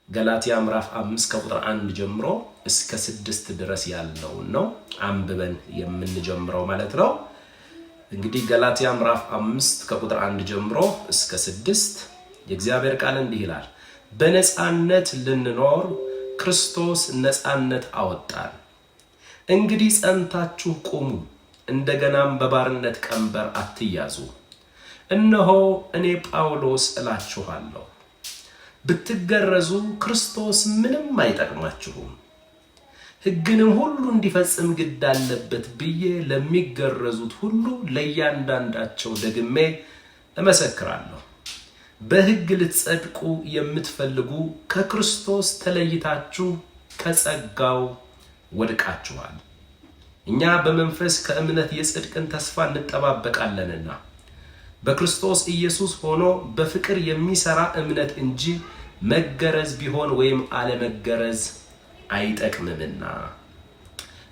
ገላትያ ምዕራፍ 5 ከቁጥር 1 ጀምሮ እስከ 6 ድረስ ያለው ነው አንብበን የምንጀምረው ማለት ነው። እንግዲህ ገላትያ ምዕራፍ 5 ከቁጥር 1 ጀምሮ እስከ 6 የእግዚአብሔር ቃል እንዲህ ይላል። በነጻነት ልንኖር ክርስቶስ ነጻነት አወጣን። እንግዲህ ጸንታችሁ ቁሙ፣ እንደገናም በባርነት ቀንበር አትያዙ። እነሆ እኔ ጳውሎስ እላችኋለሁ፣ ብትገረዙ ክርስቶስ ምንም አይጠቅማችሁም። ሕግንም ሁሉ እንዲፈጽም ግድ አለበት ብዬ ለሚገረዙት ሁሉ ለእያንዳንዳቸው ደግሜ እመሰክራለሁ። በሕግ ልትጸድቁ የምትፈልጉ ከክርስቶስ ተለይታችሁ ከጸጋው ወድቃችኋል። እኛ በመንፈስ ከእምነት የጽድቅን ተስፋ እንጠባበቃለንና በክርስቶስ ኢየሱስ ሆኖ በፍቅር የሚሰራ እምነት እንጂ መገረዝ ቢሆን ወይም አለመገረዝ አይጠቅምምና።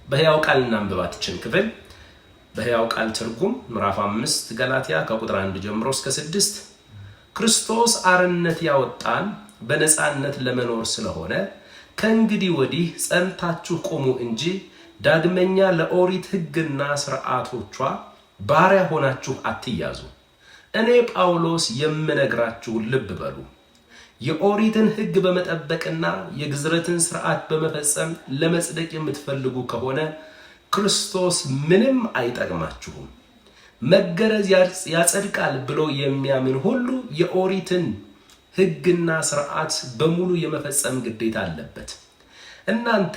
በሕያው ቃል እናንብባችን ክፍል በሕያው ቃል ትርጉም ምዕራፍ 5 ገላትያ ከቁጥር 1 ጀምሮ እስከ 6 ክርስቶስ አርነት ያወጣን በነጻነት ለመኖር ስለሆነ ከእንግዲህ ወዲህ ጸንታችሁ ቆሙ እንጂ ዳግመኛ ለኦሪት ሕግና ሥርዓቶቿ ባሪያ ሆናችሁ አትያዙ። እኔ ጳውሎስ የምነግራችሁን ልብ በሉ። የኦሪትን ሕግ በመጠበቅና የግዝረትን ሥርዓት በመፈጸም ለመጽደቅ የምትፈልጉ ከሆነ ክርስቶስ ምንም አይጠቅማችሁም። መገረዝ ያጸድቃል ብሎ የሚያምን ሁሉ የኦሪትን ሕግና ሥርዓት በሙሉ የመፈጸም ግዴታ አለበት። እናንተ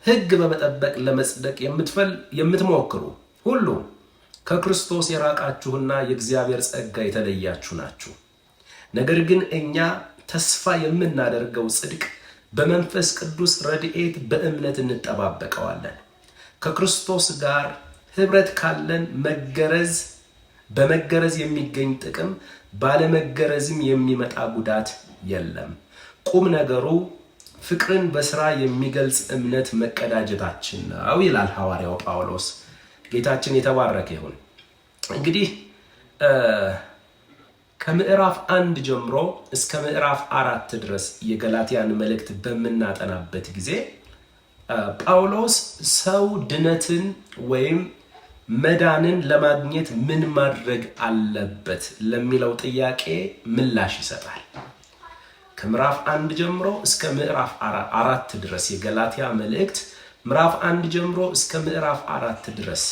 ሕግ በመጠበቅ ለመጽደቅ የምትሞክሩ ሁሉ ከክርስቶስ የራቃችሁና የእግዚአብሔር ጸጋ የተለያችሁ ናችሁ። ነገር ግን እኛ ተስፋ የምናደርገው ጽድቅ በመንፈስ ቅዱስ ረድኤት በእምነት እንጠባበቀዋለን። ከክርስቶስ ጋር ኅብረት ካለን በመገረዝ የሚገኝ ጥቅም ባለመገረዝም የሚመጣ ጉዳት የለም። ቁም ነገሩ ፍቅርን በሥራ የሚገልጽ እምነት መቀዳጀታችን ነው ይላል ሐዋርያው ጳውሎስ። ጌታችን የተባረከ ይሁን። እንግዲህ ከምዕራፍ 1 ጀምሮ እስከ ምዕራፍ 4 ድረስ የገላትያን መልእክት በምናጠናበት ጊዜ ጳውሎስ ሰው ድነትን ወይም መዳንን ለማግኘት ምን ማድረግ አለበት ለሚለው ጥያቄ ምላሽ ይሰጣል። ከምዕራፍ 1 ጀምሮ እስከ ምዕራፍ 4 ድረስ የገላትያ መልእክት ምዕራፍ 1 ጀምሮ እስከ ምዕራፍ 4 ድረስ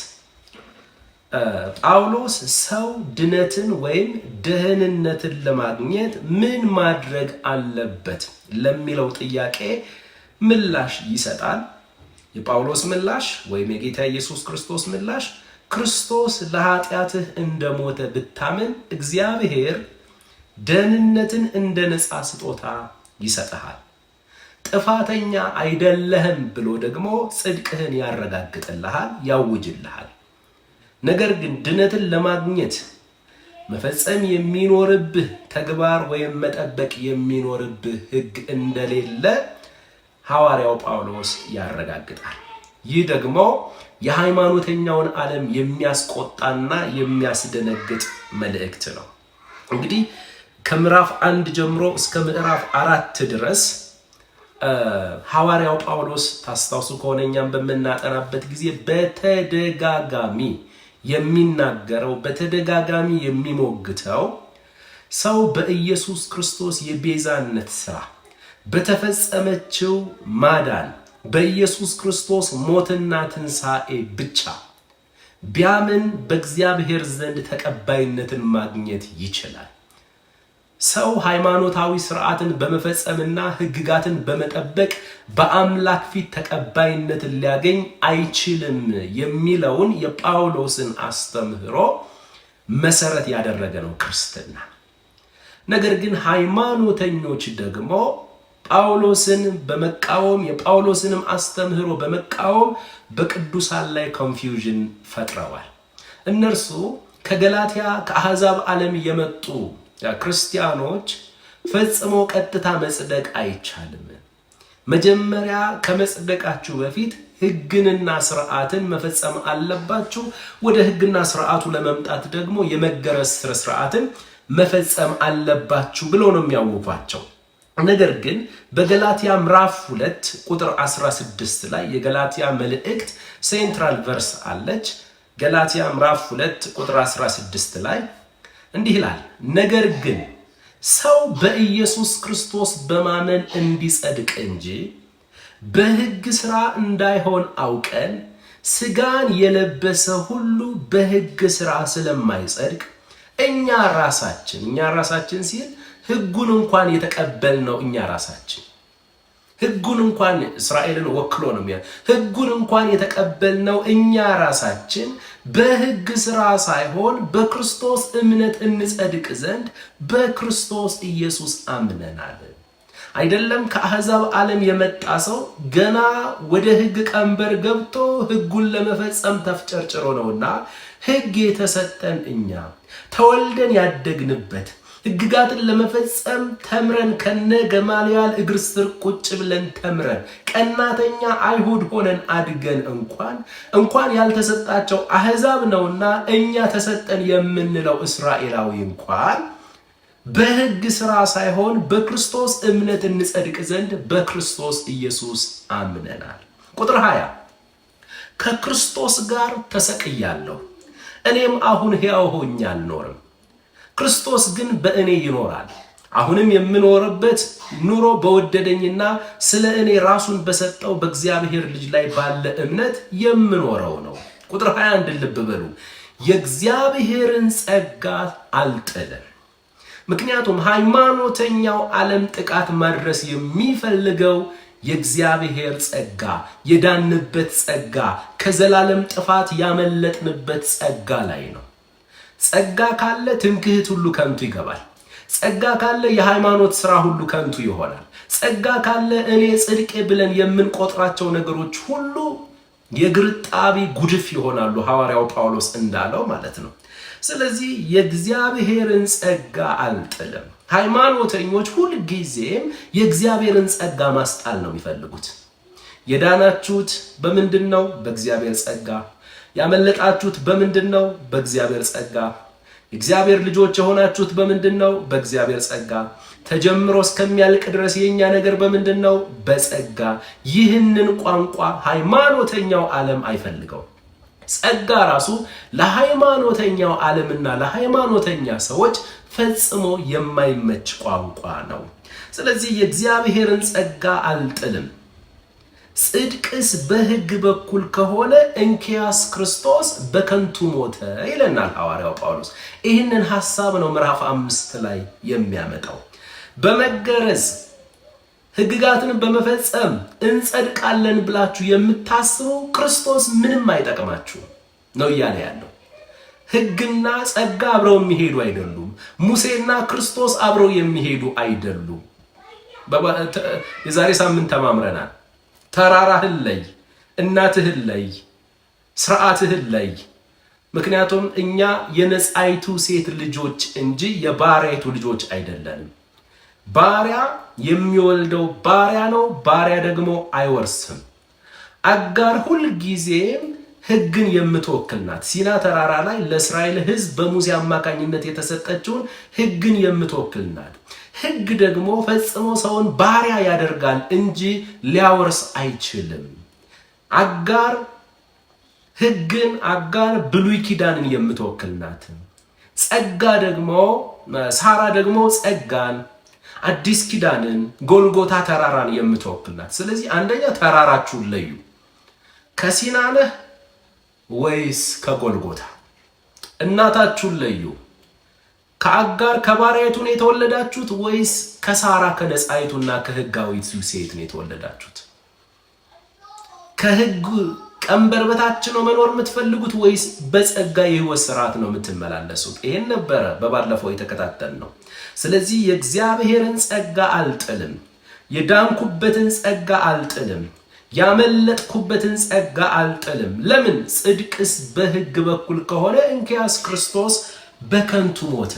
ጳውሎስ ሰው ድነትን ወይም ደህንነትን ለማግኘት ምን ማድረግ አለበት ለሚለው ጥያቄ ምላሽ ይሰጣል። የጳውሎስ ምላሽ ወይም የጌታ ኢየሱስ ክርስቶስ ምላሽ ክርስቶስ ለኃጢአትህ እንደሞተ ብታምን እግዚአብሔር ደህንነትን እንደ ነፃ ስጦታ ይሰጥሃል። ጥፋተኛ አይደለህም ብሎ ደግሞ ጽድቅህን ያረጋግጥልሃል፣ ያውጅልሃል። ነገር ግን ድነትን ለማግኘት መፈጸም የሚኖርብህ ተግባር ወይም መጠበቅ የሚኖርብህ ሕግ እንደሌለ ሐዋርያው ጳውሎስ ያረጋግጣል። ይህ ደግሞ የሃይማኖተኛውን ዓለም የሚያስቆጣና የሚያስደነግጥ መልእክት ነው። እንግዲህ ከምዕራፍ 1 ጀምሮ እስከ ምዕራፍ 4 ድረስ ሐዋርያው ጳውሎስ ታስታውሱ ከሆነ እኛም በምናጠናበት ጊዜ በተደጋጋሚ የሚናገረው በተደጋጋሚ የሚሞግተው ሰው በኢየሱስ ክርስቶስ የቤዛነት ሥራ በተፈጸመችው ማዳን በኢየሱስ ክርስቶስ ሞትና ትንሣኤ ብቻ ቢያምን በእግዚአብሔር ዘንድ ተቀባይነትን ማግኘት ይችላል። ሰው ሃይማኖታዊ ሥርዓትን በመፈጸምና ሕግጋትን በመጠበቅ በአምላክ ፊት ተቀባይነትን ሊያገኝ አይችልም የሚለውን የጳውሎስን አስተምህሮ መሰረት ያደረገ ነው ክርስትና። ነገር ግን ሃይማኖተኞች ደግሞ ጳውሎስን በመቃወም የጳውሎስንም አስተምህሮ በመቃወም በቅዱሳን ላይ ኮንፊውዥን ፈጥረዋል። እነርሱ ከገላትያ ከአሕዛብ ዓለም የመጡ ክርስቲያኖች ፈጽሞ ቀጥታ መጽደቅ አይቻልም፣ መጀመሪያ ከመጽደቃችሁ በፊት ሕግንና ሥርዓትን መፈጸም አለባችሁ፣ ወደ ሕግና ሥርዓቱ ለመምጣት ደግሞ የመገረዝ ሥርዓትን መፈጸም አለባችሁ ብሎ ነው የሚያውቋቸው። ነገር ግን በገላትያ ምዕራፍ 2 ቁጥር 16 ላይ የገላትያ መልእክት ሴንትራል ቨርስ አለች። ገላትያ ምዕራፍ 2 ቁጥር 16 ላይ እንዲህ ይላል፣ ነገር ግን ሰው በኢየሱስ ክርስቶስ በማመን እንዲጸድቅ እንጂ በሕግ ሥራ እንዳይሆን አውቀን ሥጋን የለበሰ ሁሉ በሕግ ሥራ ስለማይጸድቅ እኛ ራሳችን ሲል ሕጉን እንኳን የተቀበልነው እኛ ራሳችን ሕጉን እንኳን እስራኤልን ወክሎ ነው ሕጉን እንኳን የተቀበልነው እኛ ራሳችን በሕግ ሥራ ሳይሆን በክርስቶስ እምነት እንጸድቅ ዘንድ በክርስቶስ ኢየሱስ አምነናል። አይደለም ከአሕዛብ ዓለም የመጣ ሰው ገና ወደ ሕግ ቀንበር ገብቶ ሕጉን ለመፈጸም ተፍጨርጭሮ ነውና ሕግ የተሰጠን እኛ ተወልደን ያደግንበት ሕግጋትን ለመፈጸም ተምረን ከነ ገማልያል እግር ስር ቁጭ ብለን ተምረን ቀናተኛ አይሁድ ሆነን አድገን እንኳን ያልተሰጣቸው አሕዛብ ነውና እኛ ተሰጠን የምንለው እስራኤላዊ እንኳን በሕግ ሥራ ሳይሆን በክርስቶስ እምነት እንጸድቅ ዘንድ በክርስቶስ ኢየሱስ አምነናል። ቁጥር 20 ከክርስቶስ ጋር ተሰቅያለሁ፣ እኔም አሁን ሕያው ሆኜ አልኖርም፣ ክርስቶስ ግን በእኔ ይኖራል። አሁንም የምኖርበት ኑሮ በወደደኝና ስለ እኔ ራሱን በሰጠው በእግዚአብሔር ልጅ ላይ ባለ እምነት የምኖረው ነው። ቁጥር 21 ልብ በሉ፣ የእግዚአብሔርን ጸጋ አልጥልም። ምክንያቱም ሃይማኖተኛው ዓለም ጥቃት ማድረስ የሚፈልገው የእግዚአብሔር ጸጋ፣ የዳንበት ጸጋ፣ ከዘላለም ጥፋት ያመለጥንበት ጸጋ ላይ ነው። ጸጋ ካለ ትምክህት ሁሉ ከንቱ ይገባል። ጸጋ ካለ የሃይማኖት ሥራ ሁሉ ከንቱ ይሆናል። ጸጋ ካለ እኔ ጽድቄ ብለን የምንቆጥራቸው ነገሮች ሁሉ የግርጣቢ ጉድፍ ይሆናሉ፣ ሐዋርያው ጳውሎስ እንዳለው ማለት ነው። ስለዚህ የእግዚአብሔርን ጸጋ አልጥልም። ሃይማኖተኞች ሁልጊዜም የእግዚአብሔርን ጸጋ ማስጣል ነው የሚፈልጉት። የዳናችሁት በምንድን ነው? በእግዚአብሔር ጸጋ። ያመለጣችሁት በምንድን ነው? በእግዚአብሔር ጸጋ። የእግዚአብሔር ልጆች የሆናችሁት በምንድን ነው? በእግዚአብሔር ጸጋ። ተጀምሮ እስከሚያልቅ ድረስ የኛ ነገር በምንድን ነው? በጸጋ። ይህንን ቋንቋ ሃይማኖተኛው ዓለም አይፈልገው። ጸጋ ራሱ ለሃይማኖተኛው ዓለምና ለሃይማኖተኛ ሰዎች ፈጽሞ የማይመች ቋንቋ ነው። ስለዚህ የእግዚአብሔርን ጸጋ አልጥልም። ጽድቅስ በሕግ በኩል ከሆነ እንኪያስ ክርስቶስ በከንቱ ሞተ ይለናል ሐዋርያው ጳውሎስ። ይህንን ሐሳብ ነው ምዕራፍ 5 ላይ የሚያመጣው። በመገረዝ ሕግጋትን በመፈጸም እንጸድቃለን ብላችሁ የምታስቡ ክርስቶስ ምንም አይጠቅማችሁ ነው እያለ ያለው። ሕግና ጸጋ አብረው የሚሄዱ አይደሉም። ሙሴና ክርስቶስ አብረው የሚሄዱ አይደሉም። የዛሬ ሳምንት ተማምረናል። ተራራህን ለይ፣ እናትህን ለይ፣ ስርዓትህን ለይ። ምክንያቱም እኛ የነጻይቱ ሴት ልጆች እንጂ የባሪያይቱ ልጆች አይደለንም። ባሪያ የሚወልደው ባሪያ ነው፣ ባሪያ ደግሞ አይወርስም። አጋር ሁልጊዜም ሕግን የምትወክል ናት። ሲና ተራራ ላይ ለእስራኤል ሕዝብ በሙሴ አማካኝነት የተሰጠችውን ሕግን የምትወክል ናት። ሕግ ደግሞ ፈጽሞ ሰውን ባሪያ ያደርጋል እንጂ ሊያወርስ አይችልም። አጋር ብሉይ ኪዳንን የምትወክል ናት። ጸጋ ደግሞ ሳራ ደግሞ ጸጋን፣ አዲስ ኪዳንን፣ ጎልጎታ ተራራን የምትወክል ናት። ስለዚህ አንደኛ ተራራችሁን ለዩ። ከሲና ነህ ወይስ ከጎልጎታ? እናታችሁን ለዩ። ከአጋር ከባሪያይቱ ነው የተወለዳችሁት ወይስ ከሳራ ከነጻይቱና ከሕጋዊቱ ሴት ነው የተወለዳችሁት? ከሕግ ቀንበር በታች ነው መኖር የምትፈልጉት ወይስ በጸጋ የሕይወት ስርዓት ነው የምትመላለሱት? ይሄን ነበረ በባለፈው የተከታተልነው። ስለዚህ የእግዚአብሔርን ጸጋ አልጥልም፣ የዳንኩበትን ጸጋ አልጥልም፣ ያመለጥኩበትን ጸጋ አልጥልም። ለምን? ጽድቅስ በሕግ በኩል ከሆነ እንኪያስ ክርስቶስ በከንቱ ሞተ።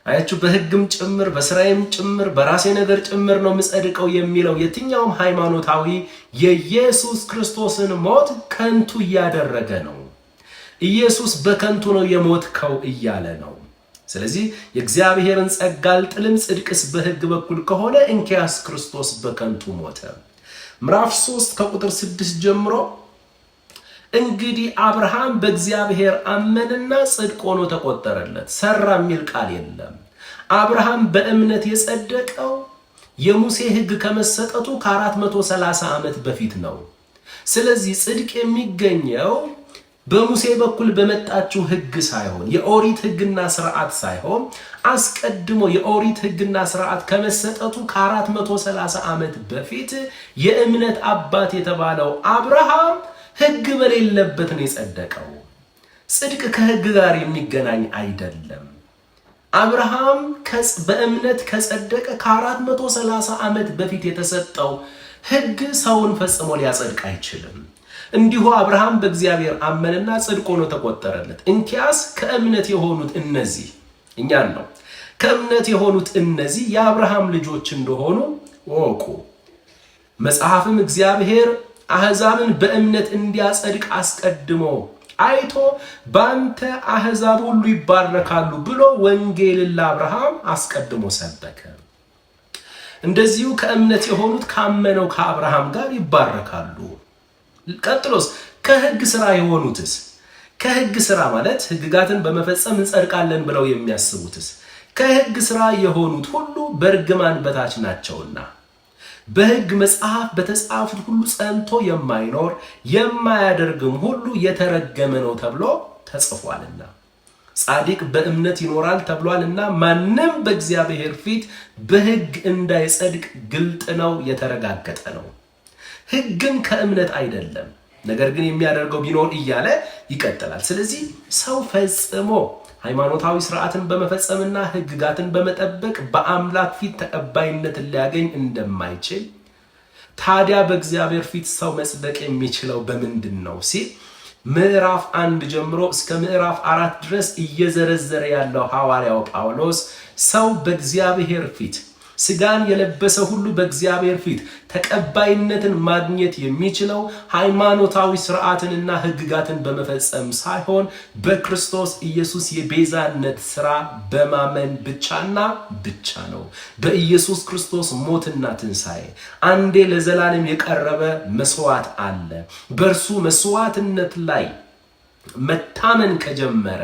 አያችሁ፣ በሕግም ጭምር በስራዬም ጭምር በራሴ ነገር ጭምር ነው የምጸድቀው የሚለው የትኛውም ሃይማኖታዊ የኢየሱስ ክርስቶስን ሞት ከንቱ እያደረገ ነው። ኢየሱስ በከንቱ ነው የሞትከው እያለ ነው። ስለዚህ የእግዚአብሔርን ጸጋ አልጥልም፣ ጽድቅስ በሕግ በኩል ከሆነ እንኪያስ ክርስቶስ በከንቱ ሞተ። ምዕራፍ 3 ከቁጥር 6 ጀምሮ እንግዲህ አብርሃም በእግዚአብሔር አመነና ጽድቅ ሆኖ ተቆጠረለት። ሰራ የሚል ቃል የለም። አብርሃም በእምነት የጸደቀው የሙሴ ሕግ ከመሰጠቱ ከ430 ዓመት በፊት ነው። ስለዚህ ጽድቅ የሚገኘው በሙሴ በኩል በመጣችው ሕግ ሳይሆን የኦሪት ሕግና ስርዓት ሳይሆን አስቀድሞ የኦሪት ሕግና ስርዓት ከመሰጠቱ ከ430 ዓመት በፊት የእምነት አባት የተባለው አብርሃም ሕግ በሌለበት ነው የጸደቀው። ጽድቅ ከሕግ ጋር የሚገናኝ አይደለም። አብርሃም በእምነት ከጸደቀ ከ430 ዓመት በፊት የተሰጠው ሕግ ሰውን ፈጽሞ ሊያጸድቅ አይችልም። እንዲሁ አብርሃም በእግዚአብሔር አመነና ጽድቅ ሆኖ ተቆጠረለት። እንኪያስ ከእምነት የሆኑት እነዚህ እኛን ነው። ከእምነት የሆኑት እነዚህ የአብርሃም ልጆች እንደሆኑ ወቁ። መጽሐፍም እግዚአብሔር አሕዛብን በእምነት እንዲያጸድቅ አስቀድሞ አይቶ ባንተ አሕዛብ ሁሉ ይባረካሉ ብሎ ወንጌልን ለአብርሃም አስቀድሞ ሰበከ። እንደዚሁ ከእምነት የሆኑት ካመነው ከአብርሃም ጋር ይባረካሉ። ቀጥሎስ ከሕግ ሥራ የሆኑትስ? ከሕግ ሥራ ማለት ሕግጋትን በመፈጸም እንጸድቃለን ብለው የሚያስቡትስ? ከሕግ ሥራ የሆኑት ሁሉ በእርግማን በታች ናቸውና በሕግ መጽሐፍ በተጻፉት ሁሉ ጸንቶ የማይኖር የማያደርግም ሁሉ የተረገመ ነው ተብሎ ተጽፏልና ጻድቅ በእምነት ይኖራል ተብሏልና ማንም በእግዚአብሔር ፊት በሕግ እንዳይጸድቅ ግልጥ ነው፣ የተረጋገጠ ነው። ሕግም ከእምነት አይደለም፣ ነገር ግን የሚያደርገው ቢኖር እያለ ይቀጥላል። ስለዚህ ሰው ፈጽሞ ሃይማኖታዊ ስርዓትን በመፈጸምና ሕግጋትን በመጠበቅ በአምላክ ፊት ተቀባይነትን ሊያገኝ እንደማይችል፣ ታዲያ በእግዚአብሔር ፊት ሰው መጽደቅ የሚችለው በምንድን ነው ሲል ምዕራፍ 1 ጀምሮ እስከ ምዕራፍ 4 ድረስ እየዘረዘረ ያለው ሐዋርያው ጳውሎስ ሰው በእግዚአብሔር ፊት ስጋን የለበሰ ሁሉ በእግዚአብሔር ፊት ተቀባይነትን ማግኘት የሚችለው ሃይማኖታዊ ስርዓትንና ሕግጋትን በመፈጸም ሳይሆን በክርስቶስ ኢየሱስ የቤዛነት ሥራ በማመን ብቻና ብቻ ነው። በኢየሱስ ክርስቶስ ሞትና ትንሣኤ አንዴ ለዘላለም የቀረበ መስዋዕት አለ። በእርሱ መስዋዕትነት ላይ መታመን ከጀመረ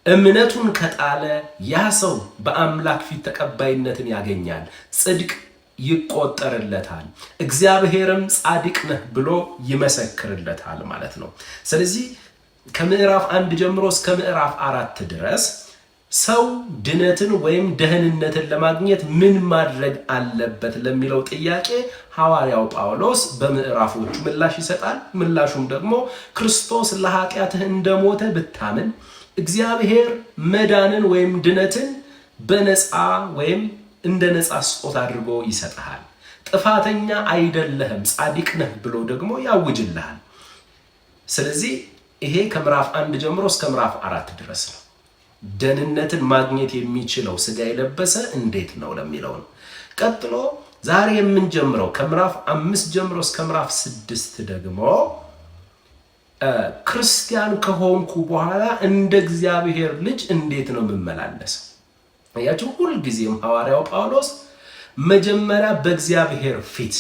እምነቱን ከጣለ ያ ሰው በአምላክ ፊት ተቀባይነትን ያገኛል፣ ጽድቅ ይቆጠርለታል፣ እግዚአብሔርም ጻድቅ ነህ ብሎ ይመሰክርለታል ማለት ነው። ስለዚህ ከምዕራፍ 1 ጀምሮ እስከ ምዕራፍ 4 ድረስ ሰው ድነትን ወይም ደህንነትን ለማግኘት ምን ማድረግ አለበት ለሚለው ጥያቄ ሐዋርያው ጳውሎስ በምዕራፎቹ ምላሽ ይሰጣል። ምላሹም ደግሞ ክርስቶስ ለኃጢአትህ እንደሞተ ብታምን እግዚአብሔር መዳንን ወይም ድነትን በነፃ ወይም እንደ ነፃ ስጦታ አድርጎ ይሰጥሃል። ጥፋተኛ አይደለህም ጻድቅ ነህ ብሎ ደግሞ ያውጅልሃል። ስለዚህ ይሄ ከምዕራፍ 1 ጀምሮ እስከ ምዕራፍ 4 ድረስ ነው። ደህንነትን ማግኘት የሚችለው ስጋ የለበሰ እንዴት ነው ለሚለው ነው። ቀጥሎ ዛሬ የምንጀምረው ከምዕራፍ 5 ጀምሮ እስከ ምዕራፍ 6 ደግሞ ክርስቲያን ከሆንኩ በኋላ እንደ እግዚአብሔር ልጅ እንዴት ነው የምመላለሰው? ያችሁ ሁልጊዜም ሐዋርያው ጳውሎስ መጀመሪያ በእግዚአብሔር ፊት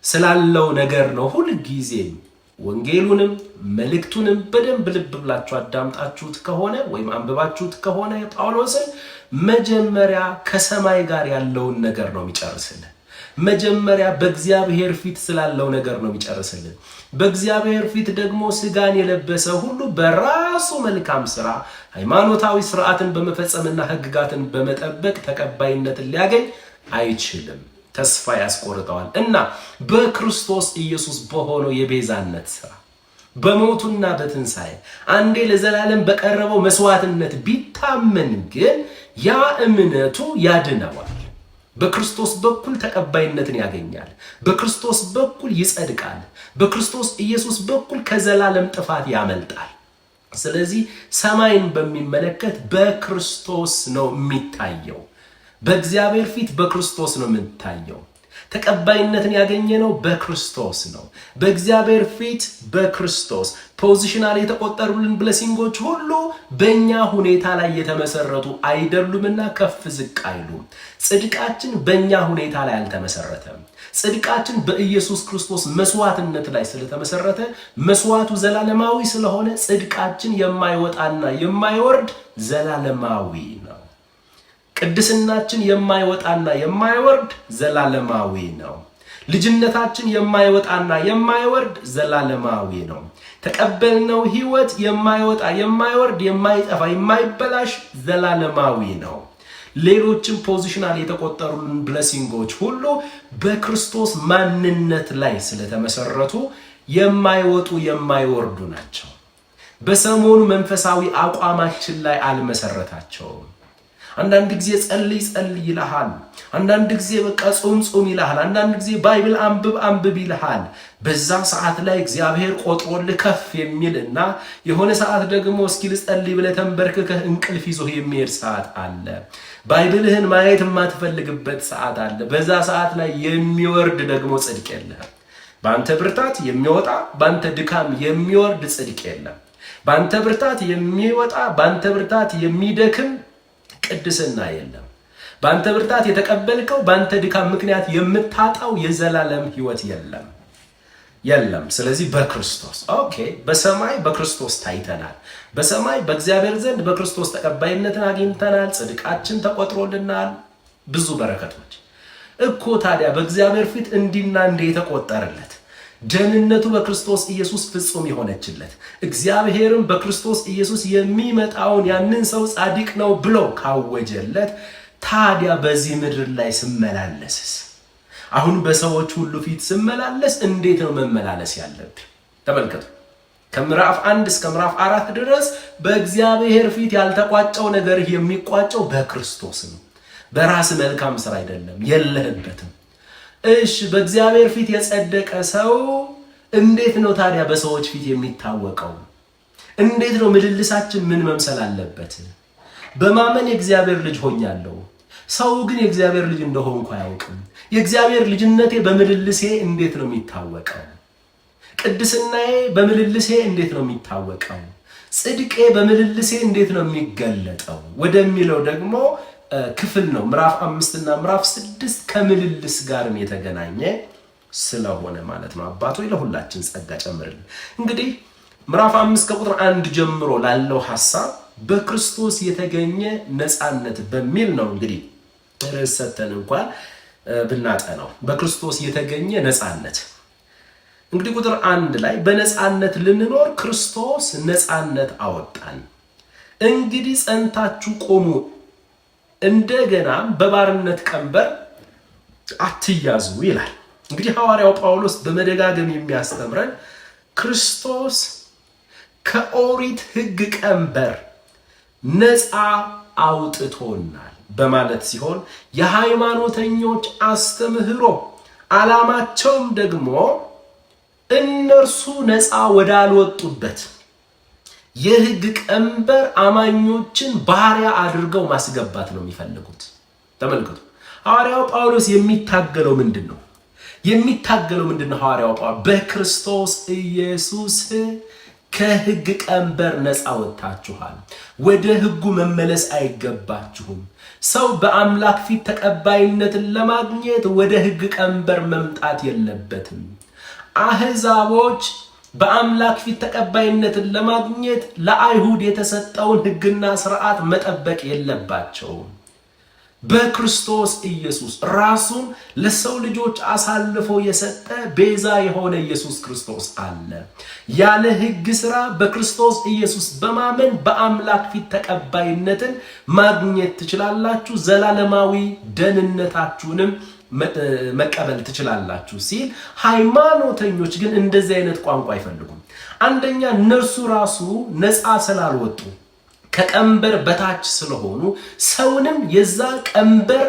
ስላለው ነገር ነው ሁልጊዜም ወንጌሉንም መልእክቱንም በደንብ ልብ ብላችሁ አዳምጣችሁት ከሆነ ወይም አንብባችሁት ከሆነ ጳውሎስን መጀመሪያ ከሰማይ ጋር ያለውን ነገር ነው የሚጨርስልን። መጀመሪያ በእግዚአብሔር ፊት ስላለው ነገር ነው የሚጨርስልን። በእግዚአብሔር ፊት ደግሞ ስጋን የለበሰ ሁሉ በራሱ መልካም ስራ ሃይማኖታዊ ስርዓትን በመፈጸምና ሕግጋትን በመጠበቅ ተቀባይነትን ሊያገኝ አይችልም፣ ተስፋ ያስቆርጠዋል። እና በክርስቶስ ኢየሱስ በሆነው የቤዛነት ስራ በሞቱና በትንሣኤ አንዴ ለዘላለም በቀረበው መስዋዕትነት ቢታመን ግን ያ እምነቱ ያድነዋል። በክርስቶስ በኩል ተቀባይነትን ያገኛል። በክርስቶስ በኩል ይጸድቃል። በክርስቶስ ኢየሱስ በኩል ከዘላለም ጥፋት ያመልጣል። ስለዚህ ሰማይን በሚመለከት በክርስቶስ ነው የሚታየው። በእግዚአብሔር ፊት በክርስቶስ ነው የምታየው። ተቀባይነትን ያገኘነው በክርስቶስ ነው። በእግዚአብሔር ፊት በክርስቶስ ፖዚሽናል የተቆጠሩልን ብሌሲንጎች ሁሉ በእኛ ሁኔታ ላይ የተመሰረቱ አይደሉምና ከፍ ዝቅ አይሉም። ጽድቃችን በእኛ ሁኔታ ላይ አልተመሰረተም። ጽድቃችን በኢየሱስ ክርስቶስ መስዋዕትነት ላይ ስለተመሰረተ መስዋዕቱ ዘላለማዊ ስለሆነ ጽድቃችን የማይወጣና የማይወርድ ዘላለማዊ ነው። ቅድስናችን የማይወጣና የማይወርድ ዘላለማዊ ነው። ልጅነታችን የማይወጣና የማይወርድ ዘላለማዊ ነው። ተቀበልነው ሕይወት የማይወጣ የማይወርድ የማይጠፋ የማይበላሽ ዘላለማዊ ነው። ሌሎችም ፖዚሽናል የተቆጠሩልን ብሌሲንጎች ሁሉ በክርስቶስ ማንነት ላይ ስለተመሰረቱ የማይወጡ የማይወርዱ ናቸው። በሰሞኑ መንፈሳዊ አቋማችን ላይ አልመሰረታቸውም። አንዳንድ ጊዜ ጸልይ ይልሃል። አንዳንድ ጊዜ በቃ ጾም ይልሃል። አንዳንድ ጊዜ ባይብል አንብብ ይልሃል። በዛ ሰዓት ላይ እግዚአብሔር ቆጥሮልህ ከፍ የሚልና የሆነ ሰዓት ደግሞ እስኪ ልጸልይ ብለህ ተንበርክከህ እንቅልፍ ይዞህ የሚሄድ ሰዓት አለ። ባይብልህን ማየት የማትፈልግበት ሰዓት አለ። በዛ ሰዓት ላይ የሚወርድ ደግሞ ጽድቅ የለም። በአንተ ብርታት የሚወጣ በአንተ ድካም የሚወርድ ጽድቅ የለም። በአንተ ብርታት የሚወጣ በአንተ ብርታት የሚደክም ቅድስና የለም። በአንተ ብርታት የተቀበልከው በአንተ ድካም ምክንያት የምታጣው የዘላለም ሕይወት የለም። ስለዚህ በክርስቶስ በሰማይ በክርስቶስ ታይተናል። በሰማይ በእግዚአብሔር ዘንድ በክርስቶስ ተቀባይነትን አግኝተናል። ጽድቃችን ተቆጥሮልናል። ብዙ በረከቶች እኮ ታዲያ በእግዚአብሔር ፊት እንዲና እንደ የተቆጠረለት ደህንነቱ በክርስቶስ ኢየሱስ ፍጹም የሆነችለት እግዚአብሔርም በክርስቶስ ኢየሱስ የሚመጣውን ያንን ሰው ጻድቅ ነው ብሎ ካወጀለት ታዲያ በዚህ ምድር ላይ ስመላለስስ አሁን በሰዎች ሁሉ ፊት ስመላለስ እንዴት ነው መመላለስ ያለብኝ? ተመልከቱ። ከምዕራፍ 1 እስከ ምዕራፍ 4 ድረስ በእግዚአብሔር ፊት ያልተቋጨው ነገር የሚቋጨው በክርስቶስ ነው። በራስ መልካም ስራ አይደለም፣ የለህበትም። እሺ በእግዚአብሔር ፊት የጸደቀ ሰው እንዴት ነው ታዲያ በሰዎች ፊት የሚታወቀው? እንዴት ነው ምልልሳችን ምን መምሰል አለበት? በማመን የእግዚአብሔር ልጅ ሆኛለሁ። ሰው ግን የእግዚአብሔር ልጅ እንደሆንኩ አያውቅም። የእግዚአብሔር ልጅነቴ በምልልሴ እንዴት ነው የሚታወቀው? ቅድስናዬ በምልልሴ እንዴት ነው የሚታወቀው? ጽድቄ በምልልሴ እንዴት ነው የሚገለጠው ወደሚለው ደግሞ ክፍል ነው ምዕራፍ 5 እና ምዕራፍ 6 ከምልልስ ጋርም የተገናኘ ስለሆነ ማለት ነው። አባቶች ለሁላችን ጸጋ ጨምርልን። እንግዲህ ምዕራፍ 5 ከቁጥር 1 ጀምሮ ላለው ሐሳብ በክርስቶስ የተገኘ ነፃነት በሚል ነው እንግዲህ ርዕስ ሰተን እንኳን ብናጠናው በክርስቶስ የተገኘ ነፃነት። እንግዲህ ቁጥር 1 ላይ በነፃነት ልንኖር ክርስቶስ ነፃነት አወጣን፣ እንግዲህ ጸንታችሁ ቆሙ፣ እንደገናም በባርነት ቀንበር አትያዙ ይላል። እንግዲህ ሐዋርያው ጳውሎስ በመደጋገም የሚያስተምረን ክርስቶስ ከኦሪት ሕግ ቀንበር ነፃ አውጥቶናል በማለት ሲሆን የሃይማኖተኞች አስተምህሮ ዓላማቸውም ደግሞ እነርሱ ነፃ ወዳልወጡበት የሕግ ቀንበር አማኞችን ባሪያ አድርገው ማስገባት ነው የሚፈልጉት። ተመልከቱ። ሐዋርያው ጳውሎስ የሚታገለው ምንድነው? ሐዋርያው ጳውሎስ በክርስቶስ ኢየሱስ ከሕግ ቀንበር ነፃ ወጥታችኋል፣ ወደ ሕጉ መመለስ አይገባችሁም። ሰው በአምላክ ፊት ተቀባይነትን ለማግኘት ወደ ሕግ ቀንበር መምጣት የለበትም። አሕዛቦች በአምላክ ፊት ተቀባይነትን ለማግኘት ለአይሁድ የተሰጠውን ሕግና ሥርዓት መጠበቅ የለባቸውም። በክርስቶስ ኢየሱስ ራሱን ለሰው ልጆች አሳልፎ የሰጠ ቤዛ የሆነ ኢየሱስ ክርስቶስ አለ። ያለ ሕግ ሥራ በክርስቶስ ኢየሱስ በማመን በአምላክ ፊት ተቀባይነትን ማግኘት ትችላላችሁ፣ ዘላለማዊ ደህንነታችሁንም መቀበል ትችላላችሁ ሲል፣ ሃይማኖተኞች ግን እንደዚህ አይነት ቋንቋ አይፈልጉም። አንደኛ እነርሱ ራሱ ነፃ ስላልወጡ ከቀንበር በታች ስለሆኑ ሰውንም የዛ ቀንበር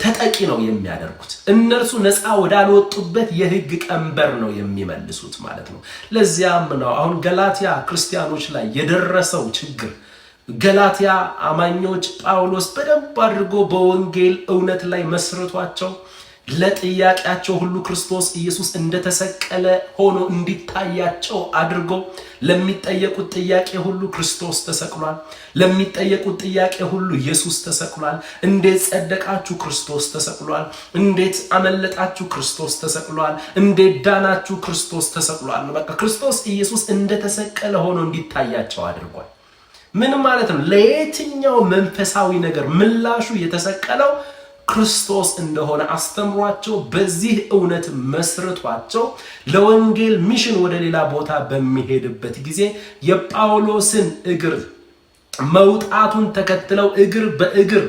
ተጠቂ ነው የሚያደርጉት። እነርሱ ነፃ ወዳልወጡበት የሕግ ቀንበር ነው የሚመልሱት ማለት ነው። ለዚያም ነው አሁን ገላትያ ክርስቲያኖች ላይ የደረሰው ችግር። ገላትያ አማኞች ጳውሎስ በደንብ አድርጎ በወንጌል እውነት ላይ መስርቷቸው ለጥያቄያቸው ሁሉ ክርስቶስ ኢየሱስ እንደተሰቀለ ሆኖ እንዲታያቸው አድርገው ለሚጠየቁት ጥያቄ ሁሉ ክርስቶስ ተሰቅሏል። ለሚጠየቁት ጥያቄ ሁሉ ኢየሱስ ተሰቅሏል። እንዴት ጸደቃችሁ? ክርስቶስ ተሰቅሏል። እንዴት አመለጣችሁ? ክርስቶስ ተሰቅሏል። እንዴት ዳናችሁ? ክርስቶስ ተሰቅሏል። በቃ ክርስቶስ ኢየሱስ እንደተሰቀለ ሆኖ እንዲታያቸው አድርጓል። ምን ማለት ነው? ለየትኛው መንፈሳዊ ነገር ምላሹ የተሰቀለው ክርስቶስ እንደሆነ አስተምሯቸው በዚህ እውነት መስርቷቸው ለወንጌል ሚሽን ወደ ሌላ ቦታ በሚሄድበት ጊዜ የጳውሎስን እግር መውጣቱን ተከትለው እግር በእግር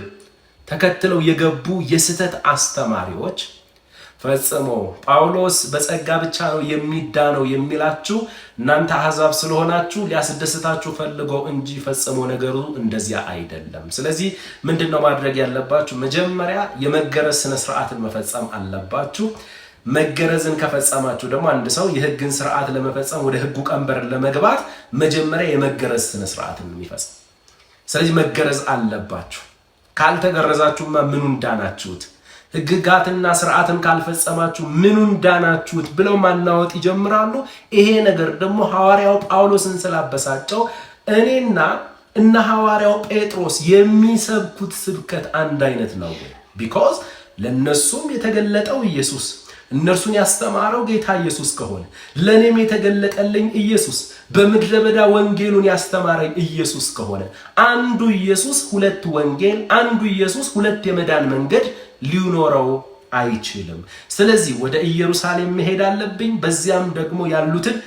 ተከትለው የገቡ የስተት አስተማሪዎች ፈጽሞ ጳውሎስ በጸጋ ብቻ ነው የሚዳነው የሚላችሁ እናንተ አሕዛብ ስለሆናችሁ ሊያስደስታችሁ ፈልገው እንጂ ፈጽሞ ነገሩ እንደዚያ አይደለም። ስለዚህ ምንድነው ማድረግ ያለባችሁ? መጀመሪያ የመገረዝ ስነ ስርዓትን መፈጸም አለባችሁ። መገረዝን ከፈጸማችሁ ደግሞ አንድ ሰው የሕግን ስርዓት ለመፈጸም ወደ ሕጉ ቀንበር ለመግባት መጀመሪያ የመገረዝ ስነ ስርዓትን የሚፈጽም። ስለዚህ መገረዝ አለባችሁ። ካልተገረዛችሁማ ምኑን ዳናችሁት? ሕግጋትና ስርዓትን ካልፈጸማችሁ ምኑን ዳናችሁት ብለው ማናወጥ ይጀምራሉ። ይሄ ነገር ደግሞ ሐዋርያው ጳውሎስን ስላበሳጨው እኔና እነ ሐዋርያው ጴጥሮስ የሚሰብኩት ስብከት አንድ አይነት ነው። ቢኮዝ ለነሱም የተገለጠው ኢየሱስ እነርሱን ያስተማረው ጌታ ኢየሱስ ከሆነ ለኔም የተገለጠልኝ ኢየሱስ በምድረ በዳ ወንጌሉን ያስተማረኝ ኢየሱስ ከሆነ አንዱ ኢየሱስ ሁለት ወንጌል፣ አንዱ ኢየሱስ ሁለት የመዳን መንገድ ሊኖረው አይችልም። ስለዚህ ወደ ኢየሩሳሌም መሄድ አለብኝ፣ በዚያም ደግሞ ያሉትን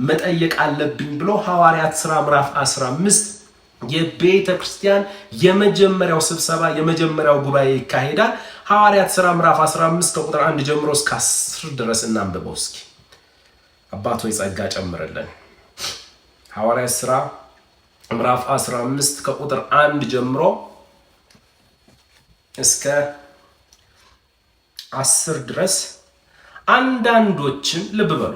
መጠየቅ አለብኝ ብሎ ሐዋርያት ሥራ ምዕራፍ 15 የቤተ ክርስቲያን የመጀመሪያው ስብሰባ የመጀመሪያው ጉባኤ ይካሄዳል። ሐዋርያት ሥራ ምዕራፍ 15 ከቁጥር 1 ጀምሮ እስከ 10 ድረስ እናንብበው እስኪ። አባት ሆይ ጸጋ ጨምርልን። ሐዋርያት ሥራ ምዕራፍ 15 ከቁጥር 1 ጀምሮ እስከ 10 ድረስ አንዳንዶችም ልብ በሉ፣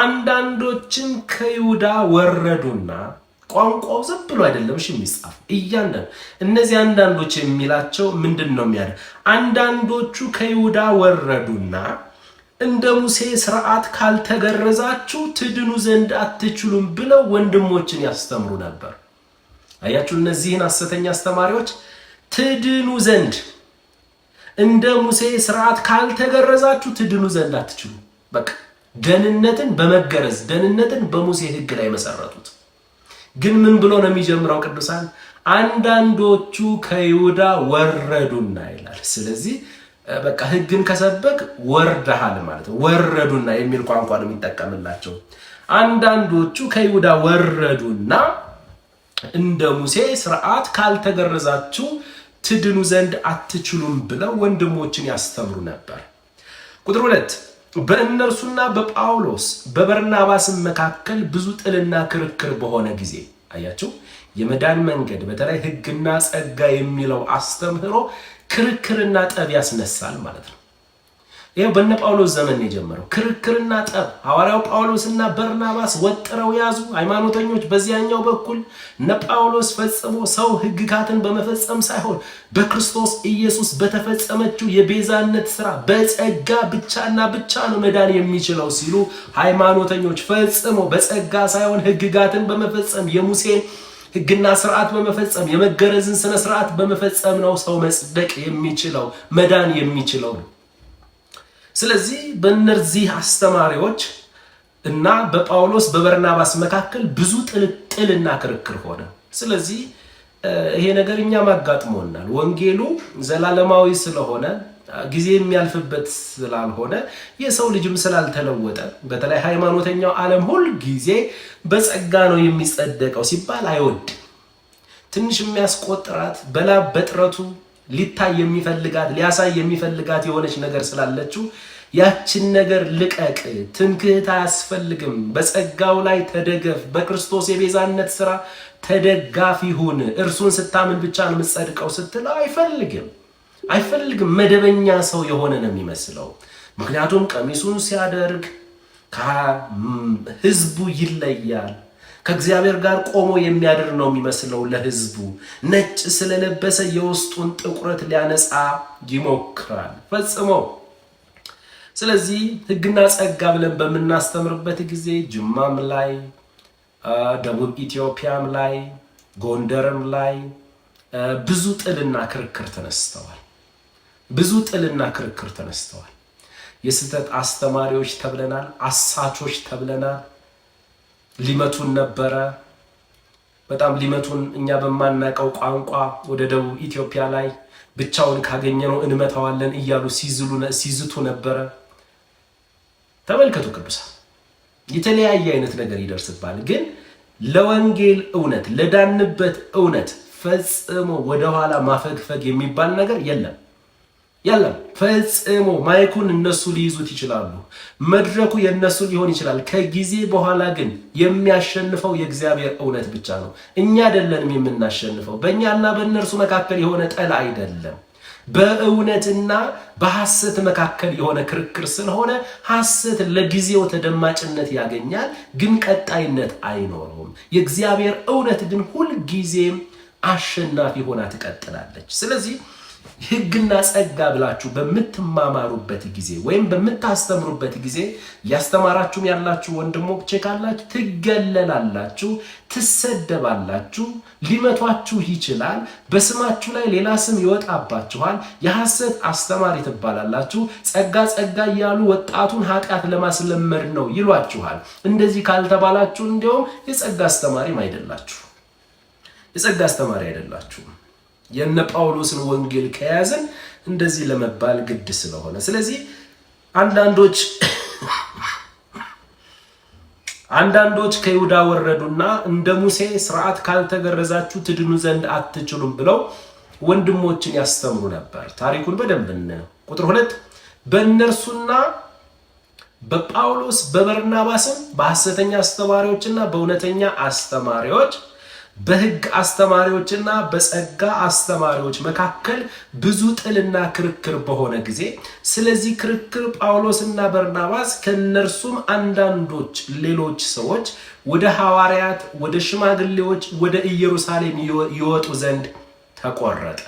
አንዳንዶችም ከይሁዳ ወረዱና ቋንቋው ዝም ብሎ አይደለም የሚጻፍ እያንዳንዱ እነዚህ አንዳንዶች የሚላቸው ምንድነው የሚያደርግ? አንዳንዶቹ ከይሁዳ ወረዱና እንደ ሙሴ ሥርዓት ካልተገረዛችሁ ትድኑ ዘንድ አትችሉም ብለው ወንድሞችን ያስተምሩ ነበር። አያችሁ፣ እነዚህን ሐሰተኛ አስተማሪዎች ትድኑ ዘንድ እንደ ሙሴ ሥርዓት ካልተገረዛችሁ ትድኑ ዘንድ አትችሉም። በቃ ደህንነትን በመገረዝ ደህንነትን በሙሴ ሕግ ላይ መሰረቱት። ግን ምን ብሎ ነው የሚጀምረው? ቅዱሳን አንዳንዶቹ ከይሁዳ ወረዱና ይላል። ስለዚህ በቃ ሕግን ከሰበክ ወርደሃል ማለት ነው። ወረዱና የሚል ቋንቋ ነው የሚጠቀምላቸው። አንዳንዶቹ ከይሁዳ ወረዱና እንደ ሙሴ ሥርዓት ካልተገረዛችሁ ትድኑ ዘንድ አትችሉም ብለው ወንድሞችን ያስተምሩ ነበር። ቁጥር 2 በእነርሱና በጳውሎስ በበርናባስም መካከል ብዙ ጥልና ክርክር በሆነ ጊዜ አያችሁ፣ የመዳን መንገድ በተለይ ሕግና ጸጋ የሚለው አስተምህሮ ክርክርና ጠብ ያስነሳል ማለት ነው። ይሄው በእነ ጳውሎስ ዘመን የጀመረው ክርክርና ጠብ ሐዋርያው ጳውሎስና በርናባስ ወጥረው ያዙ። ሃይማኖተኞች በዚያኛው በኩል እነ ጳውሎስ ፈጽሞ ሰው ሕግጋትን በመፈጸም ሳይሆን በክርስቶስ ኢየሱስ በተፈጸመችው የቤዛነት ሥራ በጸጋ ብቻና ብቻ ነው መዳን የሚችለው ሲሉ፣ ሃይማኖተኞች ፈጽሞ በጸጋ ሳይሆን ሕግጋትን በመፈጸም የሙሴን ሕግና ሥርዓት በመፈጸም የመገረዝን ስነ ሥርዓት በመፈጸም ነው ሰው መጽደቅ የሚችለው መዳን የሚችለው ነው። ስለዚህ በእነዚህ አስተማሪዎች እና በጳውሎስ በበርናባስ መካከል ብዙ ጥልና ክርክር ሆነ። ስለዚህ ይሄ ነገር እኛም አጋጥሞናል። ወንጌሉ ዘላለማዊ ስለሆነ ጊዜ የሚያልፍበት ስላልሆነ የሰው ልጅም ስላልተለወጠ በተለይ ሃይማኖተኛው ዓለም ሁል ጊዜ በጸጋ ነው የሚጸደቀው ሲባል አይወድ። ትንሽ የሚያስቆጥራት በላብ በጥረቱ ሊታይ የሚፈልጋት ሊያሳይ የሚፈልጋት የሆነች ነገር ስላለችው ያችን ነገር ልቀቅ፣ ትምክህት አያስፈልግም፣ በጸጋው ላይ ተደገፍ፣ በክርስቶስ የቤዛነት ሥራ ተደጋፊ ሁን፣ እርሱን ስታምን ብቻ ነው የምትጸድቀው ስትለው አይፈልግም። መደበኛ ሰው የሆነ ነው የሚመስለው። ምክንያቱም ቀሚሱን ሲያደርግ ከህዝቡ ይለያል። ከእግዚአብሔር ጋር ቆሞ የሚያድር ነው የሚመስለው ለህዝቡ። ነጭ ስለለበሰ የውስጡን ጥቁረት ሊያነጻ ይሞክራል። ፈጽሞ ስለዚህ ሕግና ጸጋ ብለን በምናስተምርበት ጊዜ ጅማም ላይ፣ ደቡብ ኢትዮጵያም ላይ፣ ጎንደርም ላይ ብዙ ጥልና ክርክር ተነስተዋል። የስህተት አስተማሪዎች ተብለናል፣ አሳቾች ተብለናል። ሊመቱን ነበረ። በጣም ሊመቱን እኛ በማናቀው ቋንቋ ወደ ደቡብ ኢትዮጵያ ላይ ብቻውን ካገኘነው እንመታዋለን እያሉ ሲዝቱ ነበረ። ተመልከቱ ቅዱሳን፣ የተለያየ አይነት ነገር ይደርስባል። ግን ለወንጌል እውነት፣ ለዳንበት እውነት ፈጽሞ ወደኋላ ማፈግፈግ የሚባል ነገር የለም። ፈጽሞ ማይኩን እነሱ ሊይዙት ይችላሉ። መድረኩ የነሱ ሊሆን ይችላል። ከጊዜ በኋላ ግን የሚያሸንፈው የእግዚአብሔር እውነት ብቻ ነው። እኛ አይደለንም የምናሸንፈው። በእኛና በእነርሱ መካከል የሆነ ጠል አይደለም። በእውነትና በሐሰት መካከል የሆነ ክርክር ስለሆነ ሐሰት ለጊዜው ተደማጭነት ያገኛል፣ ግን ቀጣይነት አይኖረውም። የእግዚአብሔር እውነት ግን ሁልጊዜም አሸናፊ ሆና ትቀጥላለች። ስለዚህ ሕግና ጸጋ ብላችሁ በምትማማሩበት ጊዜ ወይም በምታስተምሩበት ጊዜ ያስተማራችሁም ያላችሁ ወንድሞቼ ካላችሁ ትገለላላችሁ፣ ትሰደባላችሁ፣ ሊመቷችሁ ይችላል፣ በስማችሁ ላይ ሌላ ስም ይወጣባችኋል፣ የሐሰት አስተማሪ ትባላላችሁ፣ ጸጋ እያሉ ወጣቱን ኃጢአት ለማስለመድ ነው ይሏችኋል። እንደዚህ ካልተባላችሁ እንዲያውም የጸጋ አስተማሪም አይደላችሁም። የነ ጳውሎስን ወንጌል ከያዝን እንደዚህ ለመባል ግድ ስለሆነ፣ ስለዚህ አንዳንዶች ከይሁዳ ወረዱና እንደ ሙሴ ሥርዓት ካልተገረዛችሁ ትድኑ ዘንድ አትችሉም ብለው ወንድሞችን ያስተምሩ ነበር። ታሪኩን በደንብ እናየው። ቁጥር 2 በእነርሱና በጳውሎስ በበርናባስም በሐሰተኛ አስተማሪዎችና በእውነተኛ አስተማሪዎች በሕግ አስተማሪዎችና በጸጋ አስተማሪዎች መካከል ብዙ ጥልና ክርክር በሆነ ጊዜ፣ ስለዚህ ክርክር ጳውሎስና በርናባስ ከነርሱም አንዳንዶች ሌሎች ሰዎች ወደ ሐዋርያት፣ ወደ ሽማግሌዎች ወደ ኢየሩሳሌም ይወጡ ዘንድ ተቆረጠ።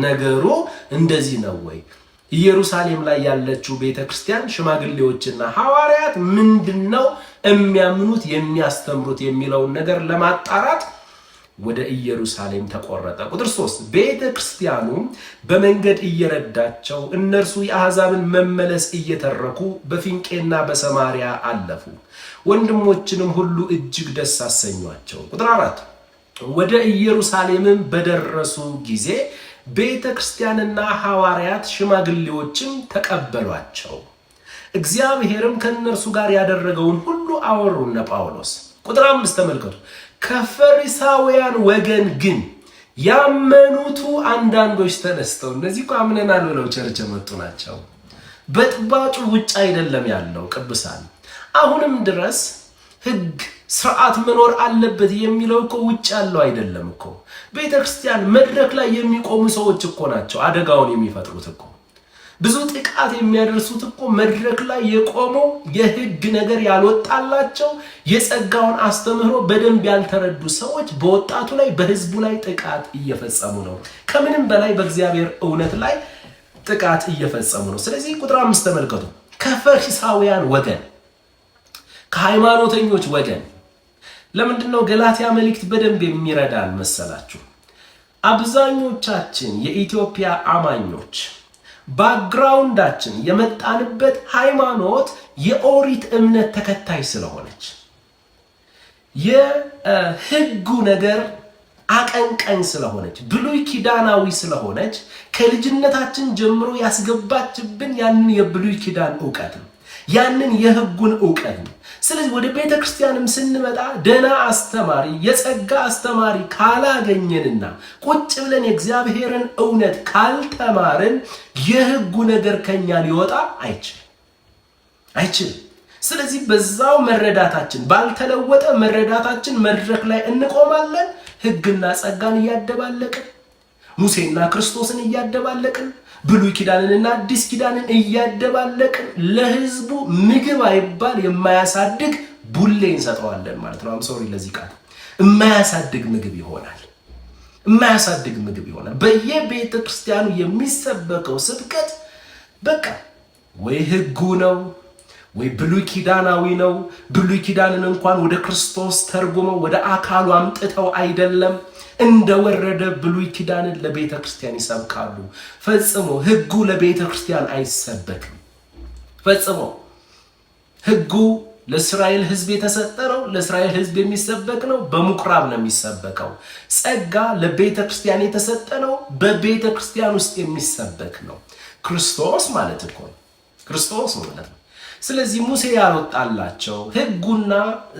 ነገሩ እንደዚህ ነው ወይ? ኢየሩሳሌም ላይ ያለችው ቤተክርስቲያን ሽማግሌዎችና ሐዋርያት ምንድነው የሚያምኑት የሚያስተምሩት የሚለውን ነገር ለማጣራት ወደ ኢየሩሳሌም ተቆረጠ። ቁጥር 3 ቤተ ክርስቲያኑ በመንገድ እየረዳቸው እነርሱ የአሕዛብን መመለስ እየተረኩ በፊንቄና በሰማርያ አለፉ። ወንድሞችንም ሁሉ እጅግ ደስ አሰኟቸው። ቁጥር 4 ወደ ኢየሩሳሌምም በደረሱ ጊዜ ቤተ ክርስቲያንና ሐዋርያት ሽማግሌዎችም ተቀበሏቸው። እግዚአብሔርም ከእነርሱ ጋር ያደረገውን ሁሉ አወሩና ጳውሎስ። ቁጥር 5 ተመልከቱ። ከፈሪሳውያን ወገን ግን ያመኑቱ አንዳንዶች ተነስተው፣ እነዚህ እኮ አምነናል ብለው ቸርች የመጡ ናቸው። በጥባጩ ውጭ አይደለም ያለው ቅዱሳን። አሁንም ድረስ ሕግ ስርዓት መኖር አለበት የሚለው እኮ ውጭ ያለው አይደለም እኮ። ቤተክርስቲያን መድረክ ላይ የሚቆሙ ሰዎች እኮ ናቸው አደጋውን የሚፈጥሩት እኮ። ብዙ ጥቃት የሚያደርሱት እኮ መድረክ ላይ የቆመው የሕግ ነገር ያልወጣላቸው የጸጋውን አስተምህሮ በደንብ ያልተረዱ ሰዎች በወጣቱ ላይ በሕዝቡ ላይ ጥቃት እየፈጸሙ ነው። ከምንም በላይ በእግዚአብሔር እውነት ላይ ጥቃት እየፈጸሙ ነው። ስለዚህ ቁጥር 5 ተመልከቱ። ከፈሪሳውያን ወገን፣ ከሃይማኖተኞች ወገን። ለምንድነው ገላትያ መልእክት በደንብ የሚረዳን መሰላችሁ? አብዛኞቻችን የኢትዮጵያ አማኞች ባክግራውንዳችን የመጣንበት ሃይማኖት የኦሪት እምነት ተከታይ ስለሆነች የሕጉ ነገር አቀንቀኝ ስለሆነች ብሉይ ኪዳናዊ ስለሆነች ከልጅነታችን ጀምሮ ያስገባችብን ያንን የብሉይ ኪዳን ዕውቀት ነው፣ ያንን የሕጉን ዕውቀት ነው። ስለዚህ ወደ ቤተ ክርስቲያንም ስንመጣ ደና አስተማሪ የጸጋ አስተማሪ ካላገኘንና ቁጭ ብለን የእግዚአብሔርን እውነት ካልተማርን የሕጉ ነገር ከኛ ሊወጣ አይችልም። ስለዚህ በዛው መረዳታችን ባልተለወጠ መረዳታችን መድረክ ላይ እንቆማለን። ሕግና ጸጋን እያደባለቅን፣ ሙሴና ክርስቶስን እያደባለቅን፣ ብሉይ ኪዳንንና አዲስ ኪዳንን እያደባለቅን ለሕዝቡ ምግብ አይባል የማያሳድግ ቡሌ እንሰጠዋለን ማለት ነው። ሶሪ ለዚህ ቃል የማያሳድግ ምግብ ይሆናል። በየቤተ ክርስቲያኑ የሚሰበከው ስብከት በቃ ወይ ሕጉ ነው ወይ ብሉይ ኪዳናዊ ነው። ብሉይ ኪዳንን እንኳን ወደ ክርስቶስ ተርጉመው ወደ አካሉ አምጥተው አይደለም እንደወረደ ብሉይ ኪዳንን ለቤተ ክርስቲያን ይሰብካሉ። ፈጽሞ ሕጉ ለቤተ ክርስቲያን አይሰበክም። ፈጽሞ ሕጉ ለእስራኤል ሕዝብ የተሰጠ ነው። ለእስራኤል ሕዝብ የሚሰበክ ነው። በምኩራብ ነው የሚሰበከው። ጸጋ ለቤተ ክርስቲያን የተሰጠ ነው። በቤተ ክርስቲያን ውስጥ የሚሰበክ ነው። ክርስቶስ ማለት እኮ ክርስቶስ ማለት ነው። ስለዚህ ሙሴ ያልወጣላቸው ሕጉና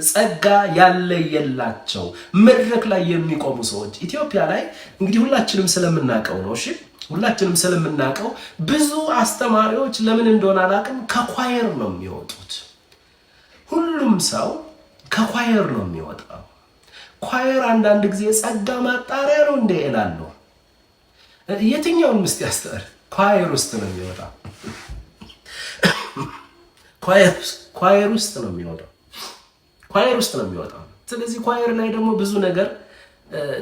ጸጋ ያለየላቸው መድረክ ላይ የሚቆሙ ሰዎች ኢትዮጵያ ላይ እንግዲህ ሁላችንም ስለምናውቀው ነው። እሺ ሁላችንም ስለምናውቀው ብዙ አስተማሪዎች ለምን እንደሆነ አላውቅም ከኳየር ነው የሚወጡት። ሁሉም ሰው ከኳየር ነው የሚወጣው። ኳየር አንዳንድ ጊዜ ጸጋ ማጣሪያ ነው እንደ እላለሁ። የትኛውን ምስት ያስተር ኳየር ውስጥ ነው የሚወጣው። ኳየር ውስጥ ነው የሚወጣው። ኳየር ውስጥ ነው የሚወጣው። ስለዚህ ኳየር ላይ ደግሞ ብዙ ነገር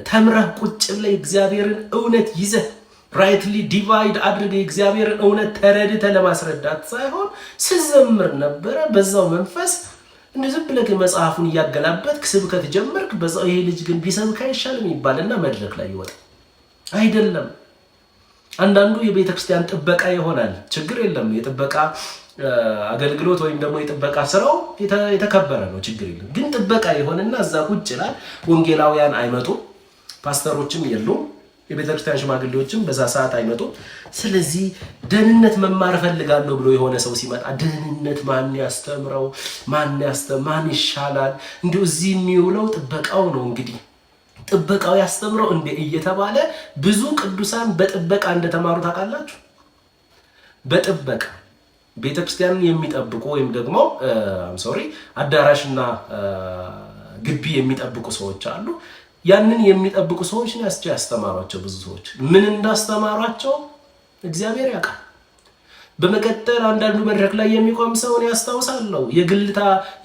ተምረህ ቁጭ ብለህ እግዚአብሔርን እውነት ይዘህ ራይትሊ ዲቫይድ አድርገህ እግዚአብሔርን እውነት ተረድተህ ለማስረዳት ሳይሆን ስዘምር ነበረ። በዛው መንፈስ እንደ ዝም ብለህ መጽሐፉን እያገላበጥክ ስብከት ጀመርክ። በዛው ይሄ ልጅ ግን ቢሰብክ አይሻልም ይባልና መድረክ ላይ ይወጣል። አይደለም። አንዳንዱ የቤተ ክርስቲያን ጥበቃ ይሆናል። ችግር የለም። የጥበቃ አገልግሎት ወይም ደግሞ የጥበቃ ስራው የተከበረ ነው። ችግር የለም። ግን ጥበቃ ይሆንና እዛ ቁጭ ይላል። ወንጌላውያን አይመጡም፣ ፓስተሮችም የሉም፣ የቤተክርስቲያን ሽማግሌዎችም በዛ ሰዓት አይመጡም። ስለዚህ ደህንነት መማር ፈልጋለሁ ብሎ የሆነ ሰው ሲመጣ ደህንነት ማን ያስተምረው? ማን ይሻላል? እንዲሁ እዚህ የሚውለው ጥበቃው ነው። እንግዲህ ጥበቃው ያስተምረው እንደ እየተባለ ብዙ ቅዱሳን በጥበቃ እንደተማሩ ታውቃላችሁ። በጥበቃ ቤተክርስቲያንን የሚጠብቁ ወይም ደግሞ አዳራሽና ግቢ የሚጠብቁ ሰዎች አሉ። ያንን የሚጠብቁ ሰዎች ነው ያስተማሯቸው። ብዙ ሰዎች ምን እንዳስተማሯቸው እግዚአብሔር ያውቃል። በመቀጠል አንዳንዱ መድረክ ላይ የሚቆም ሰውን ያስታውሳለሁ።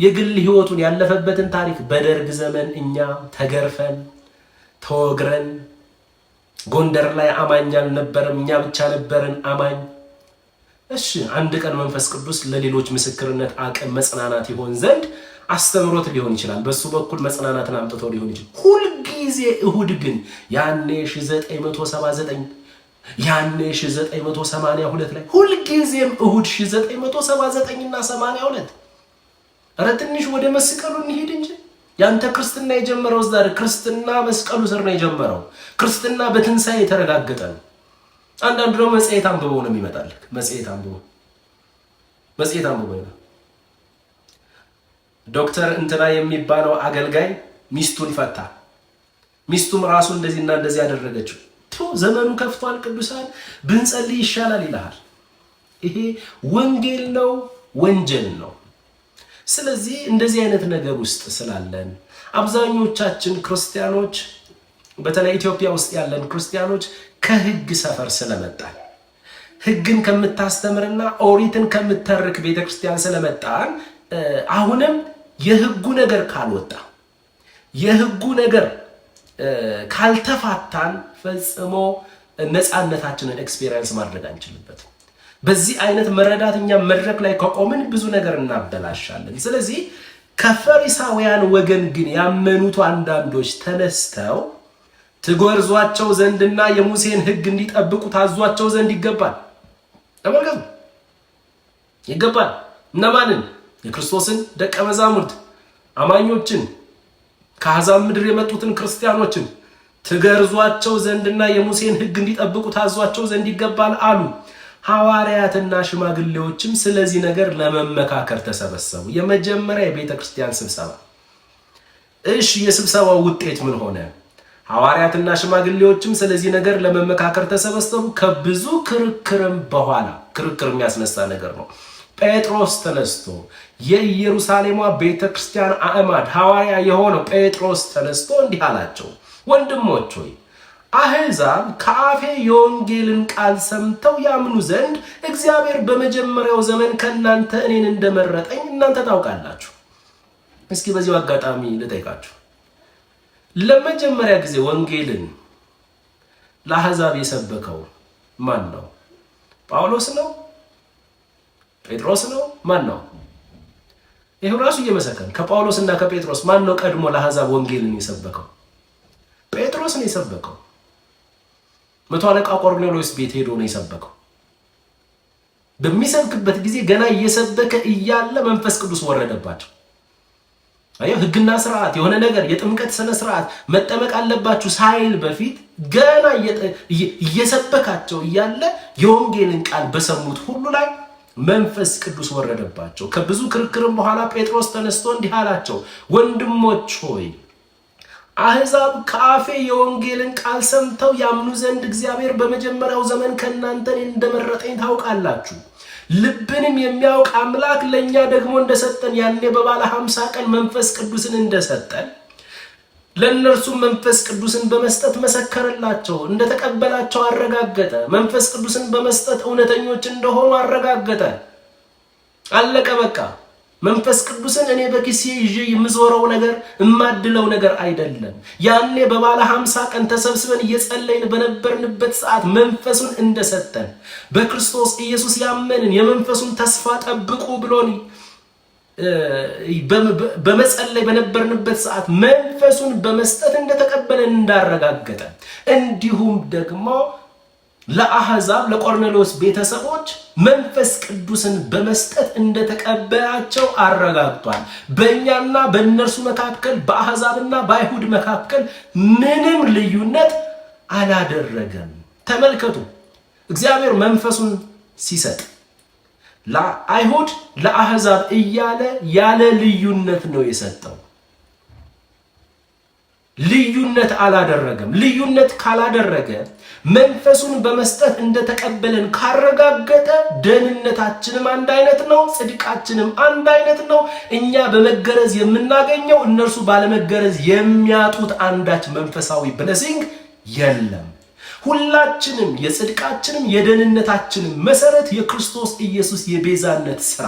የግል ህይወቱን ያለፈበትን ታሪክ በደርግ ዘመን እኛ ተገርፈን ተወግረን ጎንደር ላይ አማኝ አልነበረም፣ እኛ ብቻ ነበርን አማኝ። እሺ አንድ ቀን መንፈስ ቅዱስ ለሌሎች ምስክርነት አቅም መጽናናት ይሆን ዘንድ አስተምሮት ሊሆን ይችላል። በሱ በኩል መጽናናትን አምጥቶ ሊሆን ይችላል። ሁልጊዜ እሁድ ግን ያኔ 1979 ያኔ 1982 ላይ ሁልጊዜም እሁድ 1979 እና 82 ኧረ ትንሽ ወደ መስቀሉ እንሂድ እንጂ ያንተ ክርስትና የጀመረው ዛሬ ክርስትና መስቀሉ ስር ነው የጀመረው። ክርስትና በትንሳኤ የተረጋገጠ ነው። አንዳንዱ ደግሞ መጽሔት አንብቦ ነው የሚመጣልህ። መጽሔት አንብቦ ነው። ዶክተር እንትና የሚባለው አገልጋይ ሚስቱን ፈታ። ሚስቱም ራሱ እንደዚህና እንደዚህ ያደረገችው ዘመኑ ከፍቷል፣ ቅዱሳን ብንጸልይ ይሻላል ይልሃል። ይሄ ወንጌል ነው፣ ወንጀል ነው። ስለዚህ እንደዚህ አይነት ነገር ውስጥ ስላለን አብዛኞቻችን ክርስቲያኖች በተለይ ኢትዮጵያ ውስጥ ያለን ክርስቲያኖች ከህግ ሰፈር ስለመጣን ህግን ከምታስተምርና ኦሪትን ከምትተርክ ቤተክርስቲያን ስለመጣን አሁንም የህጉ ነገር ካልወጣ የህጉ ነገር ካልተፋታን ፈጽሞ ነፃነታችንን ኤክስፒሪየንስ ማድረግ አንችልበትም። በዚህ አይነት መረዳት እኛ መድረክ ላይ ከቆምን ብዙ ነገር እናበላሻለን። ስለዚህ ከፈሪሳውያን ወገን ግን ያመኑት አንዳንዶች ተነስተው ትጎርዟቸው ዘንድና የሙሴን ህግ እንዲጠብቁ ታዟቸው ዘንድ ይገባል። ተመልከቱ፣ ይገባል። እነማንን? የክርስቶስን ደቀ መዛሙርት አማኞችን፣ ከአሕዛብ ምድር የመጡትን ክርስቲያኖችን ትገርዟቸው ዘንድና የሙሴን ህግ እንዲጠብቁ ታዟቸው ዘንድ ይገባል አሉ። ሐዋርያትና ሽማግሌዎችም ስለዚህ ነገር ለመመካከር ተሰበሰቡ። የመጀመሪያ የቤተ ክርስቲያን ስብሰባ። እሺ፣ የስብሰባው ውጤት ምን ሆነ? ሐዋርያትና ሽማግሌዎችም ስለዚህ ነገር ለመመካከር ተሰበሰቡ። ከብዙ ክርክርም በኋላ ክርክር የሚያስነሳ ነገር ነው። ጴጥሮስ ተነስቶ የኢየሩሳሌሟ ቤተክርስቲያን አዕማድ ሐዋርያ የሆነው ጴጥሮስ ተነስቶ እንዲህ አላቸው፣ ወንድሞች ሆይ አሕዛብ ከአፌ የወንጌልን ቃል ሰምተው ያምኑ ዘንድ እግዚአብሔር በመጀመሪያው ዘመን ከእናንተ እኔን እንደመረጠኝ እናንተ ታውቃላችሁ። እስኪ በዚሁ አጋጣሚ ልጠይቃችሁ፣ ለመጀመሪያ ጊዜ ወንጌልን ለአሕዛብ የሰበከው ማን ነው? ጳውሎስ ነው? ጴጥሮስ ነው? ማን ነው? ይሄው ራሱ እየመሰከረ ከጳውሎስና ከጴጥሮስ ማን ነው ቀድሞ ለአሕዛብ ወንጌልን የሰበከው? ጴጥሮስ ነው የሰበከው። መቶ አለቃ ቆርኔሌዎስ ቤት ሄዶ ነው የሰበከው። በሚሰብክበት ጊዜ ገና እየሰበከ እያለ መንፈስ ቅዱስ ወረደባቸው። አየው፣ ሕግና ስርዓት የሆነ ነገር የጥምቀት ስነ ስርዓት መጠመቅ አለባችሁ ሳይል በፊት ገና እየሰበካቸው እያለ የወንጌልን ቃል በሰሙት ሁሉ ላይ መንፈስ ቅዱስ ወረደባቸው። ከብዙ ክርክርም በኋላ ጴጥሮስ ተነስቶ እንዲህ አላቸው፣ ወንድሞች ሆይ አሕዛብ ከአፌ የወንጌልን ቃል ሰምተው ያምኑ ዘንድ እግዚአብሔር በመጀመሪያው ዘመን ከእናንተ እንደመረጠኝ ታውቃላችሁ። ልብንም የሚያውቅ አምላክ ለእኛ ደግሞ እንደሰጠን ያኔ በባለ 50 ቀን መንፈስ ቅዱስን እንደሰጠን ለእነርሱም መንፈስ ቅዱስን በመስጠት መሰከረላቸው። እንደተቀበላቸው አረጋገጠ። መንፈስ ቅዱስን በመስጠት እውነተኞች እንደሆኑ አረጋገጠ። አለቀ በቃ። መንፈስ ቅዱስን እኔ በኪሴ ይዤ የምዞረው ነገር የማድለው ነገር አይደለም። ያኔ በባለ 50 ቀን ተሰብስበን እየጸለይን በነበርንበት ሰዓት መንፈሱን እንደሰጠን በክርስቶስ ኢየሱስ ያመንን የመንፈሱን ተስፋ ጠብቁ ብሎን በመጸለይ በነበርንበት ሰዓት መንፈሱን በመስጠት እንደተቀበለን እንዳረጋገጠ እንዲሁም ደግሞ ለአሕዛብ ለቆርኔሌዎስ ቤተሰቦች መንፈስ ቅዱስን በመስጠት እንደተቀበላቸው አረጋግጧል። በእኛና በእነርሱ መካከል በአሕዛብና በአይሁድ መካከል ምንም ልዩነት አላደረገም። ተመልከቱ፣ እግዚአብሔር መንፈሱን ሲሰጥ ለአይሁድ ለአሕዛብ እያለ ያለ ልዩነት ነው የሰጠው። ልዩነት አላደረገም። ልዩነት ካላደረገ መንፈሱን በመስጠት እንደተቀበለን ካረጋገጠ ደህንነታችንም አንድ አይነት ነው፣ ጽድቃችንም አንድ አይነት ነው። እኛ በመገረዝ የምናገኘው እነርሱ ባለመገረዝ የሚያጡት አንዳች መንፈሳዊ ብለሲንግ የለም። ሁላችንም የጽድቃችንም የደህንነታችንም መሰረት የክርስቶስ ኢየሱስ የቤዛነት ሥራ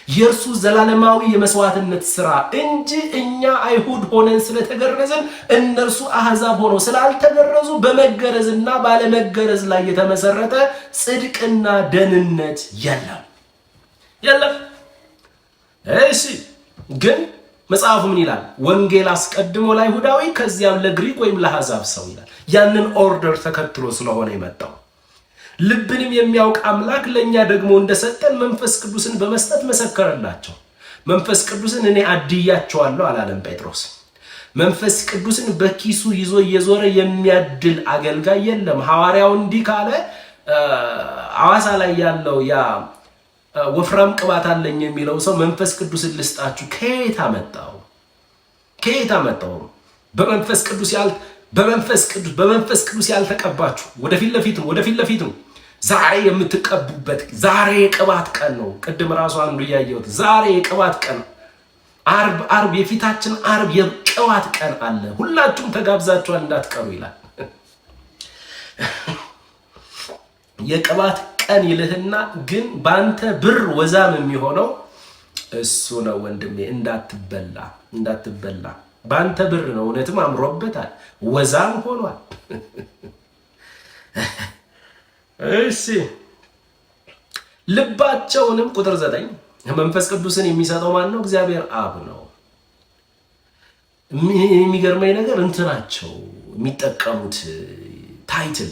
የእርሱ ዘላለማዊ የመስዋዕትነት ሥራ እንጂ እኛ አይሁድ ሆነን ስለተገረዝን እነርሱ አሕዛብ ሆነው ስላልተገረዙ በመገረዝና ባለመገረዝ ላይ የተመሰረተ ጽድቅና ደህንነት የለም። እሺ፣ ግን መጽሐፉ ምን ይላል? ወንጌል አስቀድሞ ለአይሁዳዊ ከዚያም ለግሪክ ወይም ለአሕዛብ ሰው ይላል። ያንን ኦርደር ተከትሎ ስለሆነ የመጣው ልብንም የሚያውቅ አምላክ ለእኛ ደግሞ እንደሰጠን መንፈስ ቅዱስን በመስጠት መሰከረላቸው። መንፈስ ቅዱስን እኔ አድያቸዋለሁ አላለም ጴጥሮስ። መንፈስ ቅዱስን በኪሱ ይዞ እየዞረ የሚያድል አገልጋይ የለም። ሐዋርያው እንዲህ ካለ ሐዋሳ ላይ ያለው ያ ወፍራም ቅባት አለኝ የሚለው ሰው መንፈስ ቅዱስን ልስጣችሁ ከየት አመጣው? በመንፈስ ቅዱስ ያልተቀባችሁ ወደፊት ለፊት ነው ዛሬ የምትቀቡበት። ዛሬ የቅባት ቀን ነው። ቅድም ራሱ አንዱ ያየሁት ዛሬ የቅባት ቀን፣ አርብ የፊታችን አርብ የቅባት ቀን አለ። ሁላችሁም ተጋብዛችኋል እንዳትቀሩ ይላል። የቅባት ቀን ይልህና ግን ባንተ ብር ወዛም የሚሆነው እሱ ነው ወንድሜ። እንዳትበላ ባንተ ብር ነው። እውነትም አምሮበታል፣ ወዛም ሆኗል። እሺ፣ ልባቸውንም ቁጥር 9 መንፈስ ቅዱስን የሚሰጠው ማን ነው? እግዚአብሔር አብ ነው። የሚገርመኝ ነገር እንትናቸው የሚጠቀሙት ታይትል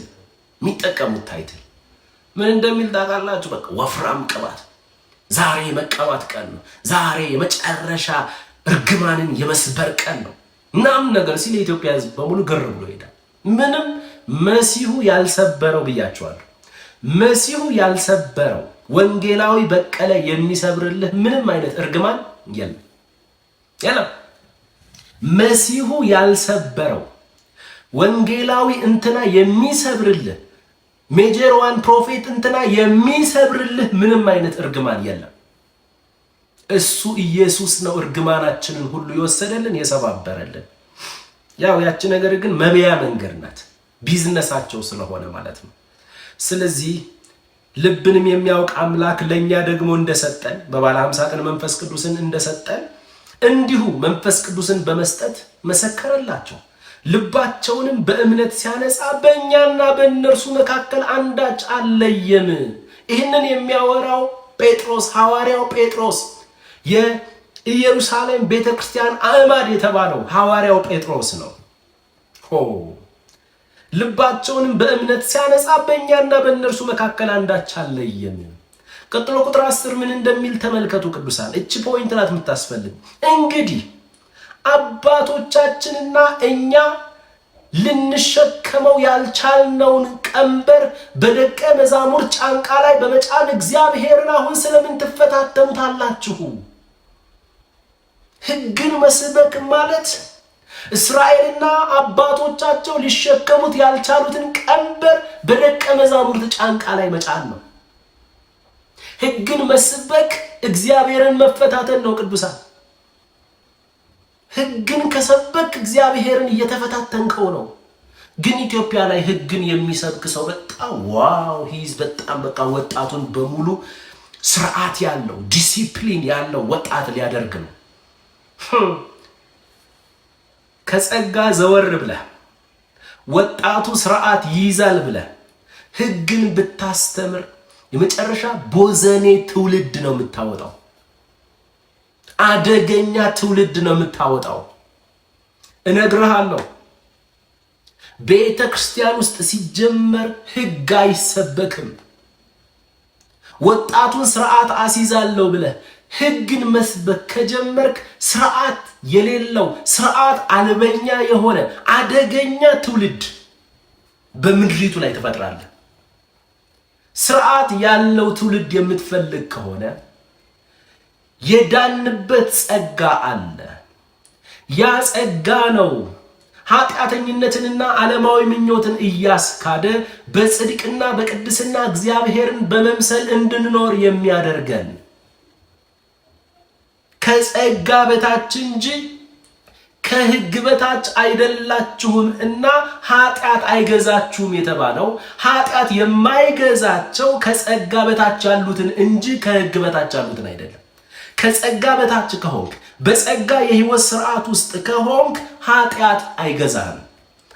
ምን እንደሚል ታውቃላችሁ? በቃ ወፍራም ቅባት፣ ዛሬ የመቀባት ቀን ነው፣ ዛሬ የመጨረሻ እርግማንን የመስበር ቀን ነው ምናምን ነገር ሲል የኢትዮጵያ ሕዝብ በሙሉ ግር ብሎ ይሄዳል። ምንም መሲሁ ያልሰበረው ብያቸዋለሁ። መሲሁ ያልሰበረው ወንጌላዊ በቀለ የሚሰብርልህ ምንም አይነት እርግማን የለም። መሲሁ ያልሰበረው ወንጌላዊ እንትና የሚሰብርልህ ሜጀር ዋን ፕሮፌት እንትና የሚሰብርልህ ምንም አይነት እርግማን የለም። እሱ ኢየሱስ ነው እርግማናችንን ሁሉ የወሰደልን የሰባበረልን። ያው ያቺ ነገር ግን መብያ መንገድ ናት፣ ቢዝነሳቸው ስለሆነ ማለት ነው። ስለዚህ ልብንም የሚያውቅ አምላክ ለእኛ ደግሞ እንደሰጠን በባለ 50 ቀን መንፈስ ቅዱስን እንደሰጠን እንዲሁ መንፈስ ቅዱስን በመስጠት መሰከረላቸው። ልባቸውንም በእምነት ሲያነጻ በእኛና በእነርሱ መካከል አንዳች አልለየም። ይህንን የሚያወራው ጴጥሮስ ሐዋርያው ጴጥሮስ የኢየሩሳሌም ቤተክርስቲያን አዕማድ የተባለው ሐዋርያው ጴጥሮስ ነው። ልባቸውንም በእምነት ሲያነጻ በእኛና በእነርሱ መካከል አንዳች አልለየም። ቀጥሎ ቁጥር 10 ምን እንደሚል ተመልከቱ ቅዱሳን። እቺ ፖይንት ናት የምታስፈልግ። እንግዲህ አባቶቻችንና እኛ ልንሸከመው ያልቻልነውን ቀንበር በደቀ መዛሙርት ጫንቃ ላይ በመጫን እግዚአብሔርን አሁን ስለምን ትፈታተኑታላችሁ? ሕግን መስበክ ማለት እስራኤልና አባቶቻቸው ሊሸከሙት ያልቻሉትን ቀንበር በደቀ መዛሙርት ጫንቃ ላይ መጫን ነው። ሕግን መስበክ እግዚአብሔርን መፈታተን ነው ቅዱሳን። ሕግን ከሰበክ እግዚአብሔርን እየተፈታተንከው ነው። ግን ኢትዮጵያ ላይ ሕግን የሚሰብክ ሰው በጣም ዋው ሂዝ በጣም በቃ ወጣቱን በሙሉ ስርዓት ያለው ዲሲፕሊን ያለው ወጣት ሊያደርግ ነው። ከጸጋ ዘወር ብለህ ወጣቱ ስርዓት ይይዛል ብለህ ሕግን ብታስተምር የመጨረሻ ቦዘኔ ትውልድ ነው የምታወጣው። አደገኛ ትውልድ ነው የምታወጣው። እነግርሃለሁ። ቤተ ክርስቲያን ውስጥ ሲጀመር ሕግ አይሰበክም። ወጣቱን ስርዓት አስይዛለሁ ብለህ ሕግን መስበክ ከጀመርክ ስርዓት የሌለው ስርዓት አልበኛ የሆነ አደገኛ ትውልድ በምድሪቱ ላይ ትፈጥራለህ። ስርዓት ያለው ትውልድ የምትፈልግ ከሆነ የዳንበት ጸጋ አለ። ያ ጸጋ ነው ኃጢአተኝነትንና ዓለማዊ ምኞትን እያስካደ በጽድቅና በቅድስና እግዚአብሔርን በመምሰል እንድንኖር የሚያደርገን። ከጸጋ በታች እንጂ ከሕግ በታች አይደላችሁም እና ኃጢአት አይገዛችሁም የተባለው ኃጢአት የማይገዛቸው ከጸጋ በታች ያሉትን እንጂ ከሕግ በታች ያሉትን አይደለም። ከጸጋ በታች ከሆንክ በጸጋ የሕይወት ስርዓት ውስጥ ከሆንክ ኃጢአት አይገዛህም።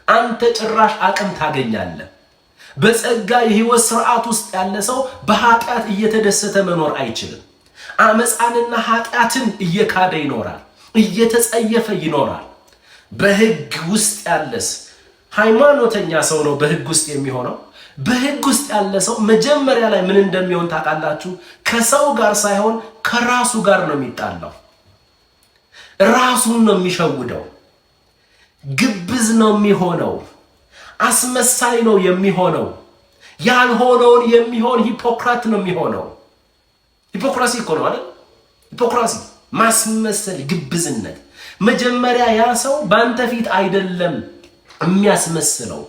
አንተ ጭራሽ አቅም ታገኛለህ። በጸጋ የሕይወት ስርዓት ውስጥ ያለ ሰው በኃጢአት እየተደሰተ መኖር አይችልም። አመፃንና ኃጢአትን እየካደ ይኖራል፣ እየተጸየፈ ይኖራል። በሕግ ውስጥ ያለስ ሃይማኖተኛ ሰው ነው በሕግ ውስጥ የሚሆነው። በሕግ ውስጥ ያለ ሰው መጀመሪያ ላይ ምን እንደሚሆን ታውቃላችሁ? ከሰው ጋር ሳይሆን ከራሱ ጋር ነው የሚጣላው። ራሱን ነው የሚሸውደው። ግብዝ ነው የሚሆነው። አስመሳይ ነው የሚሆነው። ያልሆነውን የሚሆን ሂፖክራት ነው የሚሆነው። ሂፖክራሲ እኮ ነው አይደል? ሂፖክራሲ ማስመሰል፣ ግብዝነት። መጀመሪያ ያ ሰው በአንተ ፊት አይደለም የሚያስመስለው።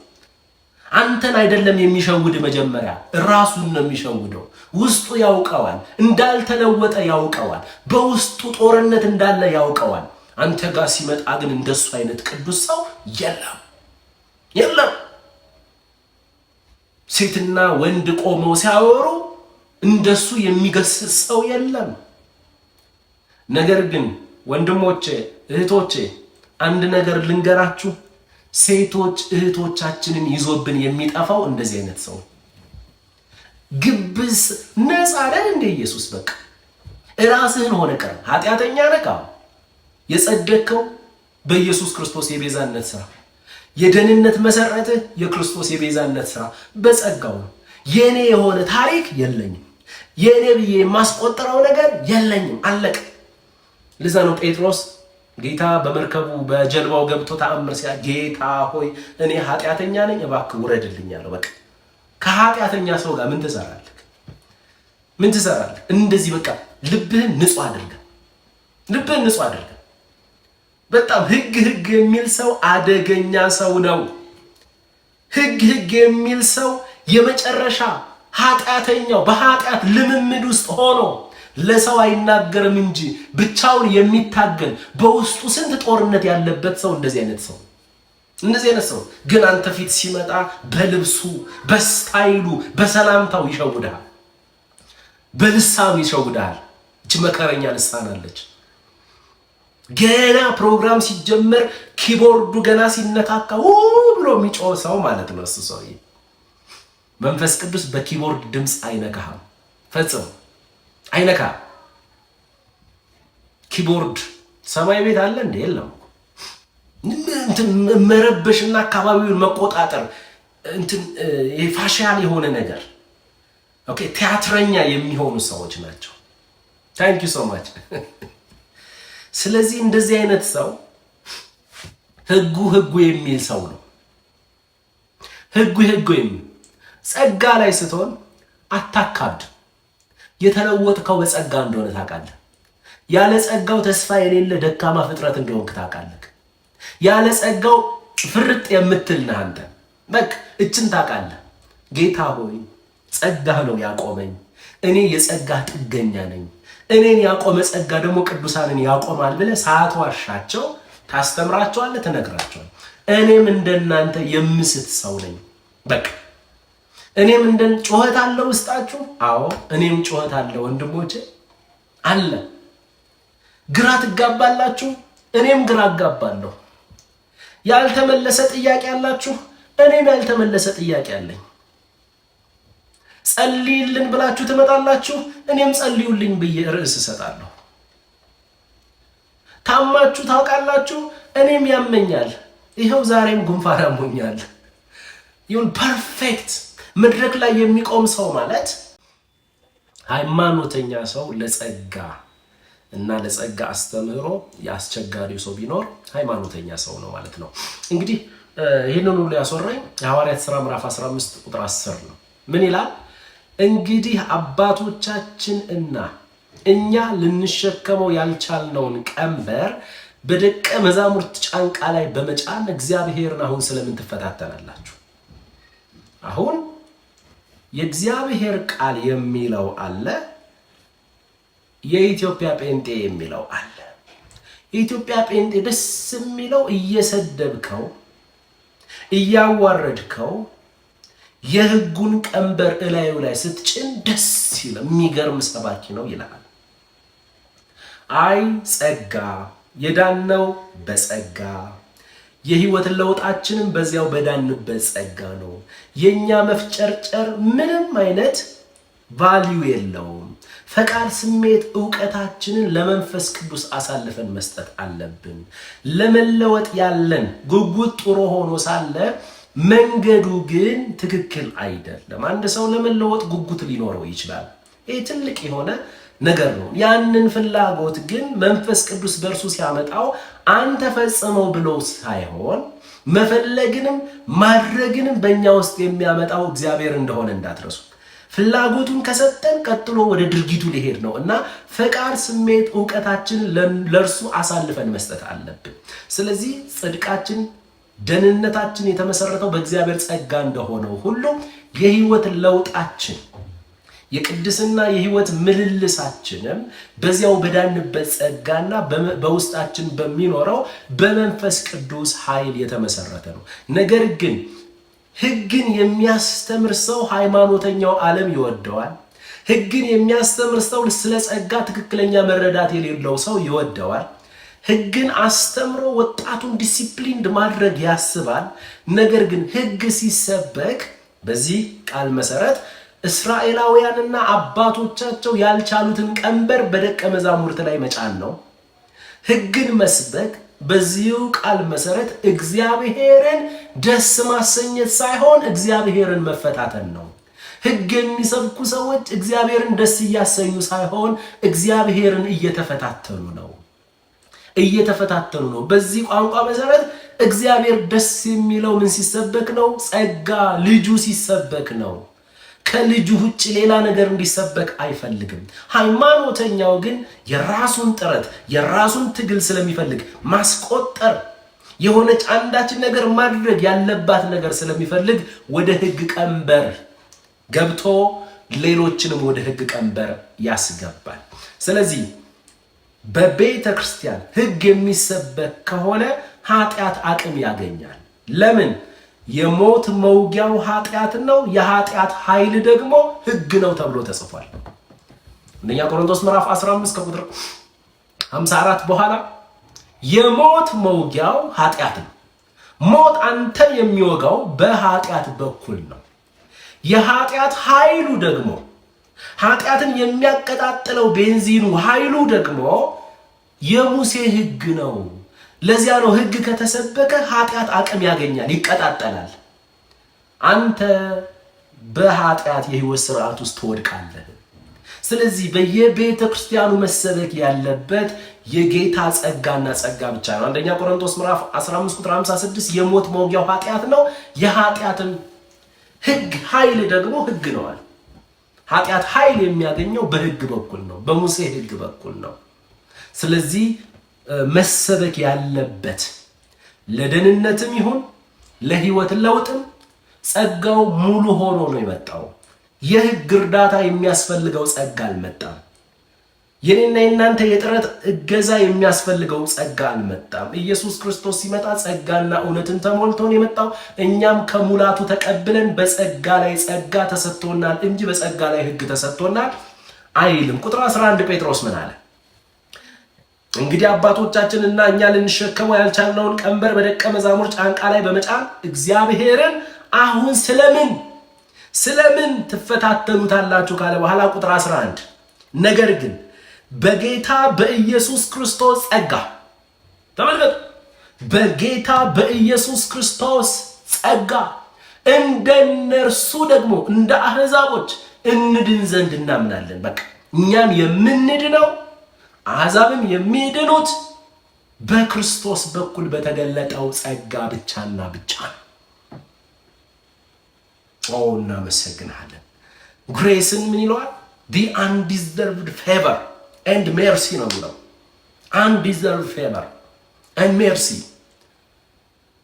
አንተን አይደለም የሚሸውድ፣ መጀመሪያ ራሱን ነው የሚሸውደው። ውስጡ ያውቀዋል፣ እንዳልተለወጠ ያውቀዋል። በውስጡ ጦርነት እንዳለ ያውቀዋል። አንተ ጋር ሲመጣ ግን እንደሱ አይነት ቅዱስ ሰው የለም። ሴትና ወንድ ቆመው ሲያወሩ እንደሱ የሚገስጽ ሰው የለም። ነገር ግን ወንድሞቼ እህቶቼ አንድ ነገር ልንገራችሁ። ሴቶች እህቶቻችንን ይዞብን የሚጠፋው እንደዚህ አይነት ሰው ግብስ ነፃ አይደል እንደ ኢየሱስ በቃ ራስህን ሆነ ቀር ኃጢአተኛ ነህ። የጸደቅከው በኢየሱስ ክርስቶስ የቤዛነት ሥራ፣ የደህንነት መሰረትህ የክርስቶስ የቤዛነት ሥራ በጸጋው ነው። የኔ የሆነ ታሪክ የለኝም፣ የኔ ብዬ የማስቆጥረው ነገር የለኝም። አለቀ። ለዛ ነው ጴጥሮስ ጌታ በመርከቡ በጀልባው ገብቶ ተአምር ሲያ ጌታ ሆይ እኔ ኃጢአተኛ ነኝ እባክህ ውረድልኝ አለው። በቃ ከኃጢአተኛ ሰው ጋር ምን ትሰራለህ? ምን ትሰራለህ? እንደዚህ በቃ ልብህን ንጹህ አድርገህ በጣም ሕግ የሚል ሰው አደገኛ ሰው ነው። ሕግ የሚል ሰው የመጨረሻ ኃጢአተኛው በኃጢአት ልምምድ ውስጥ ሆኖ ለሰው አይናገርም እንጂ ብቻውን የሚታገል በውስጡ ስንት ጦርነት ያለበት ሰው እንደዚህ አይነት ሰው ግን አንተ ፊት ሲመጣ በልብሱ፣ በስታይሉ፣ በሰላምታው ይሸውዳል፣ በልሳኑ ይሸውዳል። እቺ መከረኛ ልሳን አለች። ገና ፕሮግራም ሲጀመር ኪቦርዱ ገና ሲነካካ ብሎ የሚጮህ ሰው ማለት ነው። እሱ ሰውዬ መንፈስ ቅዱስ በኪቦርድ ድምፅ አይነካህም ፈጽሞ አይነካ። ኪቦርድ ሰማይ ቤት አለ እንዴ? የለም። እንትን መረበሽና አካባቢውን መቆጣጠር እንትን የፋሽያል የሆነ ነገር ኦኬ፣ ቲያትረኛ የሚሆኑ ሰዎች ናቸው። ታንክ ዩ ሶ ማች። ስለዚህ እንደዚህ አይነት ሰው ህጉ የሚል ሰው ነው። ህጉ የሚል ጸጋ ላይ ስትሆን አታካብድ። የተለወጥከው በጸጋ እንደሆነ ታውቃለህ። ያለ ጸጋው ተስፋ የሌለ ደካማ ፍጥረት እንደሆንክ ታውቃለህ። ያለ ጸጋው ፍርጥ የምትል ነህ አንተ። በቃ እችን ታውቃለህ። ጌታ ሆይ ጸጋህ ነው ያቆመኝ፣ እኔ የጸጋህ ጥገኛ ነኝ፣ እኔን ያቆመ ጸጋ ደግሞ ቅዱሳንን ያቆማል ብለህ ሳትዋሻቸው ታስተምራቸዋለህ፣ ትነግራቸዋለህ። እኔም እንደናንተ የምስት ሰው ነኝ። በቃ እኔም ጩኸት አለ ውስጣችሁ። አዎ እኔም ጩኸት አለ ወንድሞቼ አለ። ግራ ትጋባላችሁ፣ እኔም ግራ አጋባለሁ። ያልተመለሰ ጥያቄ አላችሁ፣ እኔም ያልተመለሰ ጥያቄ አለኝ። ጸልይልን ብላችሁ ትመጣላችሁ፣ እኔም ጸልዩልኝ ብዬ ርዕስ እሰጣለሁ። ታማችሁ ታውቃላችሁ፣ እኔም ያመኛል። ይኸው ዛሬም ጉንፋን አሞኛል። ይሁን ፐርፌክት መድረክ ላይ የሚቆም ሰው ማለት ሃይማኖተኛ ሰው ለጸጋ እና ለጸጋ አስተምህሮ ያስቸጋሪው ሰው ቢኖር ሃይማኖተኛ ሰው ነው ማለት ነው። እንግዲህ ይህንን ሁሉ ያስወራኝ የሐዋርያት ሥራ ምዕራፍ 15 ቁጥር 10 ነው። ምን ይላል? እንግዲህ አባቶቻችን እና እኛ ልንሸከመው ያልቻልነውን ቀንበር በደቀ መዛሙርት ጫንቃ ላይ በመጫን እግዚአብሔርን አሁን ስለምን ትፈታተናላችሁ? አሁን የእግዚአብሔር ቃል የሚለው አለ፣ የኢትዮጵያ ጴንጤ የሚለው አለ። የኢትዮጵያ ጴንጤ ደስ የሚለው እየሰደብከው እያዋረድከው የህጉን ቀንበር እላዩ ላይ ስትጭን ደስ ይላል። የሚገርም ሰባኪ ነው ይላል። አይ ጸጋ የዳነው በጸጋ የህይወት ለውጣችንን በዚያው በዳንበት ጸጋ ነው። የኛ መፍጨርጨር ምንም አይነት ቫልዩ የለውም። ፈቃድ፣ ስሜት፣ ዕውቀታችንን ለመንፈስ ቅዱስ አሳልፈን መስጠት አለብን። ለመለወጥ ያለን ጉጉት ጥሩ ሆኖ ሳለ መንገዱ ግን ትክክል አይደለም። አንድ ሰው ለመለወጥ ጉጉት ሊኖረው ይችላል። ይሄ ትልቅ የሆነ ነገር ነው። ያንን ፍላጎት ግን መንፈስ ቅዱስ በእርሱ ሲያመጣው አንተ ፈጽመው ብሎ ሳይሆን መፈለግንም ማድረግንም በእኛ ውስጥ የሚያመጣው እግዚአብሔር እንደሆነ እንዳትረሱ። ፍላጎቱን ከሰጠን ቀጥሎ ወደ ድርጊቱ ሊሄድ ነው እና ፈቃድ፣ ስሜት፣ ዕውቀታችን ለእርሱ አሳልፈን መስጠት አለብን። ስለዚህ ጽድቃችን፣ ደህንነታችን የተመሰረተው በእግዚአብሔር ጸጋ እንደሆነው ሁሉ የህይወት ለውጣችን፣ የቅድስና የህይወት ምልልሳችንም በዚያው በዳንበት ጸጋና በውስጣችን በሚኖረው በመንፈስ ቅዱስ ኃይል የተመሰረተ ነው። ነገር ግን ህግን የሚያስተምር ሰው ሃይማኖተኛው ዓለም ይወደዋል። ህግን የሚያስተምር ሰው ስለ ጸጋ ትክክለኛ መረዳት የሌለው ሰው ይወደዋል። ህግን አስተምሮ ወጣቱን ዲሲፕሊንድ ማድረግ ያስባል። ነገር ግን ህግ ሲሰበክ በዚህ ቃል መሰረት እስራኤላውያንና አባቶቻቸው ያልቻሉትን ቀንበር በደቀ መዛሙርት ላይ መጫን ነው። ህግን መስበክ በዚሁ ቃል መሰረት እግዚአብሔርን ደስ ማሰኘት ሳይሆን እግዚአብሔርን መፈታተን ነው። ህግ የሚሰብኩ ሰዎች እግዚአብሔርን ደስ እያሰኙ ሳይሆን እግዚአብሔርን እየተፈታተኑ ነው። በዚህ ቋንቋ መሰረት እግዚአብሔር ደስ የሚለው ምን ሲሰበክ ነው? ጸጋ ልጁ ሲሰበክ ነው። ከልጁ ውጭ ሌላ ነገር እንዲሰበክ አይፈልግም። ሃይማኖተኛው ግን የራሱን ጥረት የራሱን ትግል ስለሚፈልግ ማስቆጠር የሆነች አንዳች ነገር ማድረግ ያለባት ነገር ስለሚፈልግ ወደ ህግ ቀንበር ገብቶ ሌሎችንም ወደ ህግ ቀንበር ያስገባል። ስለዚህ በቤተ ክርስቲያን ህግ የሚሰበክ ከሆነ ኃጢአት አቅም ያገኛል። ለምን? የሞት መውጊያው ኃጢአት ነው፣ የኃጢአት ኃይል ደግሞ ህግ ነው ተብሎ ተጽፏል። አንደኛ ቆሮንቶስ ምዕራፍ 15 ከቁጥር 54 በኋላ የሞት መውጊያው ኃጢአት ነው። ሞት አንተ የሚወጋው በኃጢአት በኩል ነው። የኃጢአት ኃይሉ ደግሞ ኃጢአትን የሚያቀጣጥለው ቤንዚኑ ኃይሉ ደግሞ የሙሴ ሕግ ነው። ለዚያ ነው ሕግ ከተሰበከ ኃጢአት አቅም ያገኛል፣ ይቀጣጠላል። አንተ በኃጢአት የህይወት ስርዓት ውስጥ ትወድቃለህ። ስለዚህ በየቤተ ክርስቲያኑ መሰበክ ያለበት የጌታ ጸጋና ጸጋ ብቻ ነው። አንደኛ ቆሮንቶስ ምዕራፍ 15 ቁጥር 56 የሞት መውጊያው ኃጢአት ነው፣ የኃጢአትን ሕግ ኃይል ደግሞ ሕግ ነው አለ። ኃጢአት ኃይል የሚያገኘው በሕግ በኩል ነው፣ በሙሴ ሕግ በኩል ነው። ስለዚህ መሰበክ ያለበት ለደህንነትም ይሁን ለህይወት ለውጥም ጸጋው ሙሉ ሆኖ ነው የመጣው። የሕግ እርዳታ የሚያስፈልገው ጸጋ አልመጣም። የኔና የናንተ የጥረት እገዛ የሚያስፈልገው ጸጋ አልመጣም። ኢየሱስ ክርስቶስ ሲመጣ ጸጋና እውነትን ተሞልቶ ነው የመጣው። እኛም ከሙላቱ ተቀብለን በጸጋ ላይ ጸጋ ተሰጥቶናል እንጂ በጸጋ ላይ ሕግ ተሰጥቶናል አይልም። ቁጥር 11 ጴጥሮስ ምን አለ? እንግዲህ አባቶቻችንና እኛ ልንሸከመው ያልቻልነውን ቀንበር በደቀ መዛሙርት ጫንቃ ላይ በመጫን እግዚአብሔርን አሁን ስለምን ትፈታተኑታላችሁ ካለ በኋላ ቁጥር 11 ነገር ግን በጌታ በኢየሱስ ክርስቶስ ጸጋ፣ ተመልከቱ፣ በጌታ በኢየሱስ ክርስቶስ ጸጋ እንደነርሱ ደግሞ እንደ አሕዛቦች እንድን ዘንድ እናምናለን። በቃ እኛም የምንድነው አሕዛብም የሚድኑት በክርስቶስ በኩል በተገለጠው ጸጋ ብቻና ብቻ ነው። እናመሰግናለን። ግሬስን ምን ይለዋል? the undeserved favor and mercy ነው የሚለው። undeserved favor and mercy።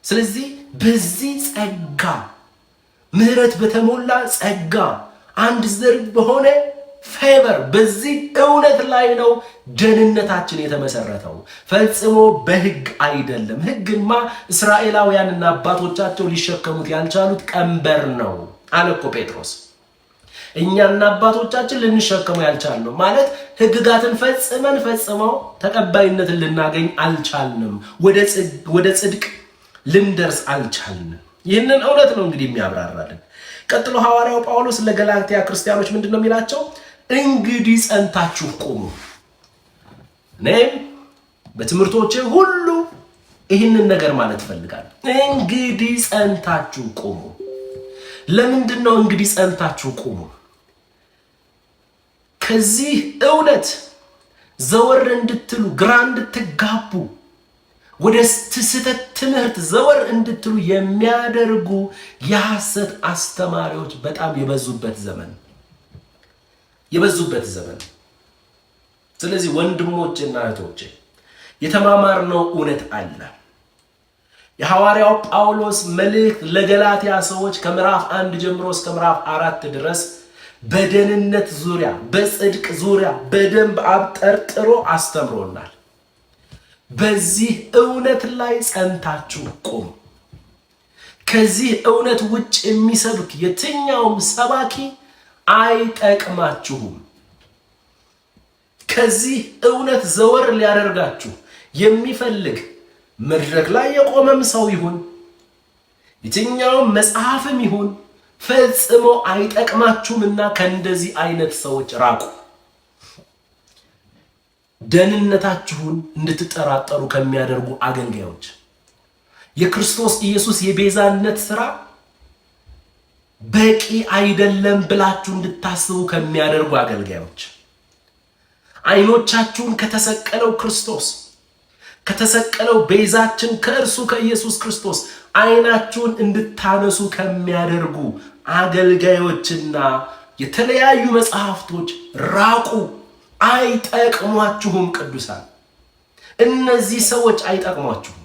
ስለዚህ በዚህ ጸጋ ምህረት በተሞላ ጸጋ undeserved በሆነ ፌቨር በዚህ እውነት ላይ ነው ደህንነታችን የተመሰረተው፣ ፈጽሞ በሕግ አይደለም። ሕግማ እስራኤላውያንና አባቶቻቸው ሊሸከሙት ያልቻሉት ቀንበር ነው አለ እኮ ጴጥሮስ። እኛና አባቶቻችን ልንሸከሙ ያልቻልነው ማለት ሕግጋትን ፈጽመው ተቀባይነትን ልናገኝ አልቻልንም፣ ወደ ጽድቅ ልንደርስ አልቻልንም። ይህንን እውነት ነው እንግዲህ የሚያብራራልን። ቀጥሎ ሐዋርያው ጳውሎስ ለገላትያ ክርስቲያኖች ምንድነው የሚላቸው? እንግዲህ ጸንታችሁ ቁሙ። እኔም በትምህርቶቼ ሁሉ ይህንን ነገር ማለት ፈልጋለሁ። እንግዲህ ጸንታችሁ ቁሙ። ለምንድን ነው እንግዲህ ጸንታችሁ ቁሙ? ከዚህ እውነት ዘወር እንድትሉ፣ ግራ እንድትጋቡ፣ ወደ ስህተት ትምህርት ዘወር እንድትሉ የሚያደርጉ የሐሰት አስተማሪዎች በጣም የበዙበት ዘመን። ስለዚህ ወንድሞችና እህቶቼ የተማማርነው እውነት አለ። የሐዋርያው ጳውሎስ መልእክት ለገላትያ ሰዎች ከምዕራፍ 1 ጀምሮ እስከ ምዕራፍ 4 ድረስ በደህንነት ዙሪያ፣ በጽድቅ ዙሪያ በደንብ አብጠርጥሮ አስተምሮናል። በዚህ እውነት ላይ ጸንታችሁ ቁሙ። ከዚህ እውነት ውጭ የሚሰብክ የትኛውም ሰባኪ አይጠቅማችሁም። ከዚህ እውነት ዘወር ሊያደርጋችሁ የሚፈልግ መድረክ ላይ የቆመም ሰው ይሁን የትኛውም መጽሐፍም ይሁን ፈጽሞ አይጠቅማችሁምና ከእንደዚህ አይነት ሰዎች ራቁ። ደህንነታችሁን እንድትጠራጠሩ ከሚያደርጉ አገልጋዮች፣ የክርስቶስ ኢየሱስ የቤዛነት ሥራ በቂ አይደለም ብላችሁ እንድታስቡ ከሚያደርጉ አገልጋዮች፣ አይኖቻችሁን ከተሰቀለው ክርስቶስ ከተሰቀለው ቤዛችን ከእርሱ ከኢየሱስ ክርስቶስ አይናችሁን እንድታነሱ ከሚያደርጉ አገልጋዮችና የተለያዩ መጽሐፍቶች ራቁ። አይጠቅሟችሁም። ቅዱሳን እነዚህ ሰዎች አይጠቅሟችሁም።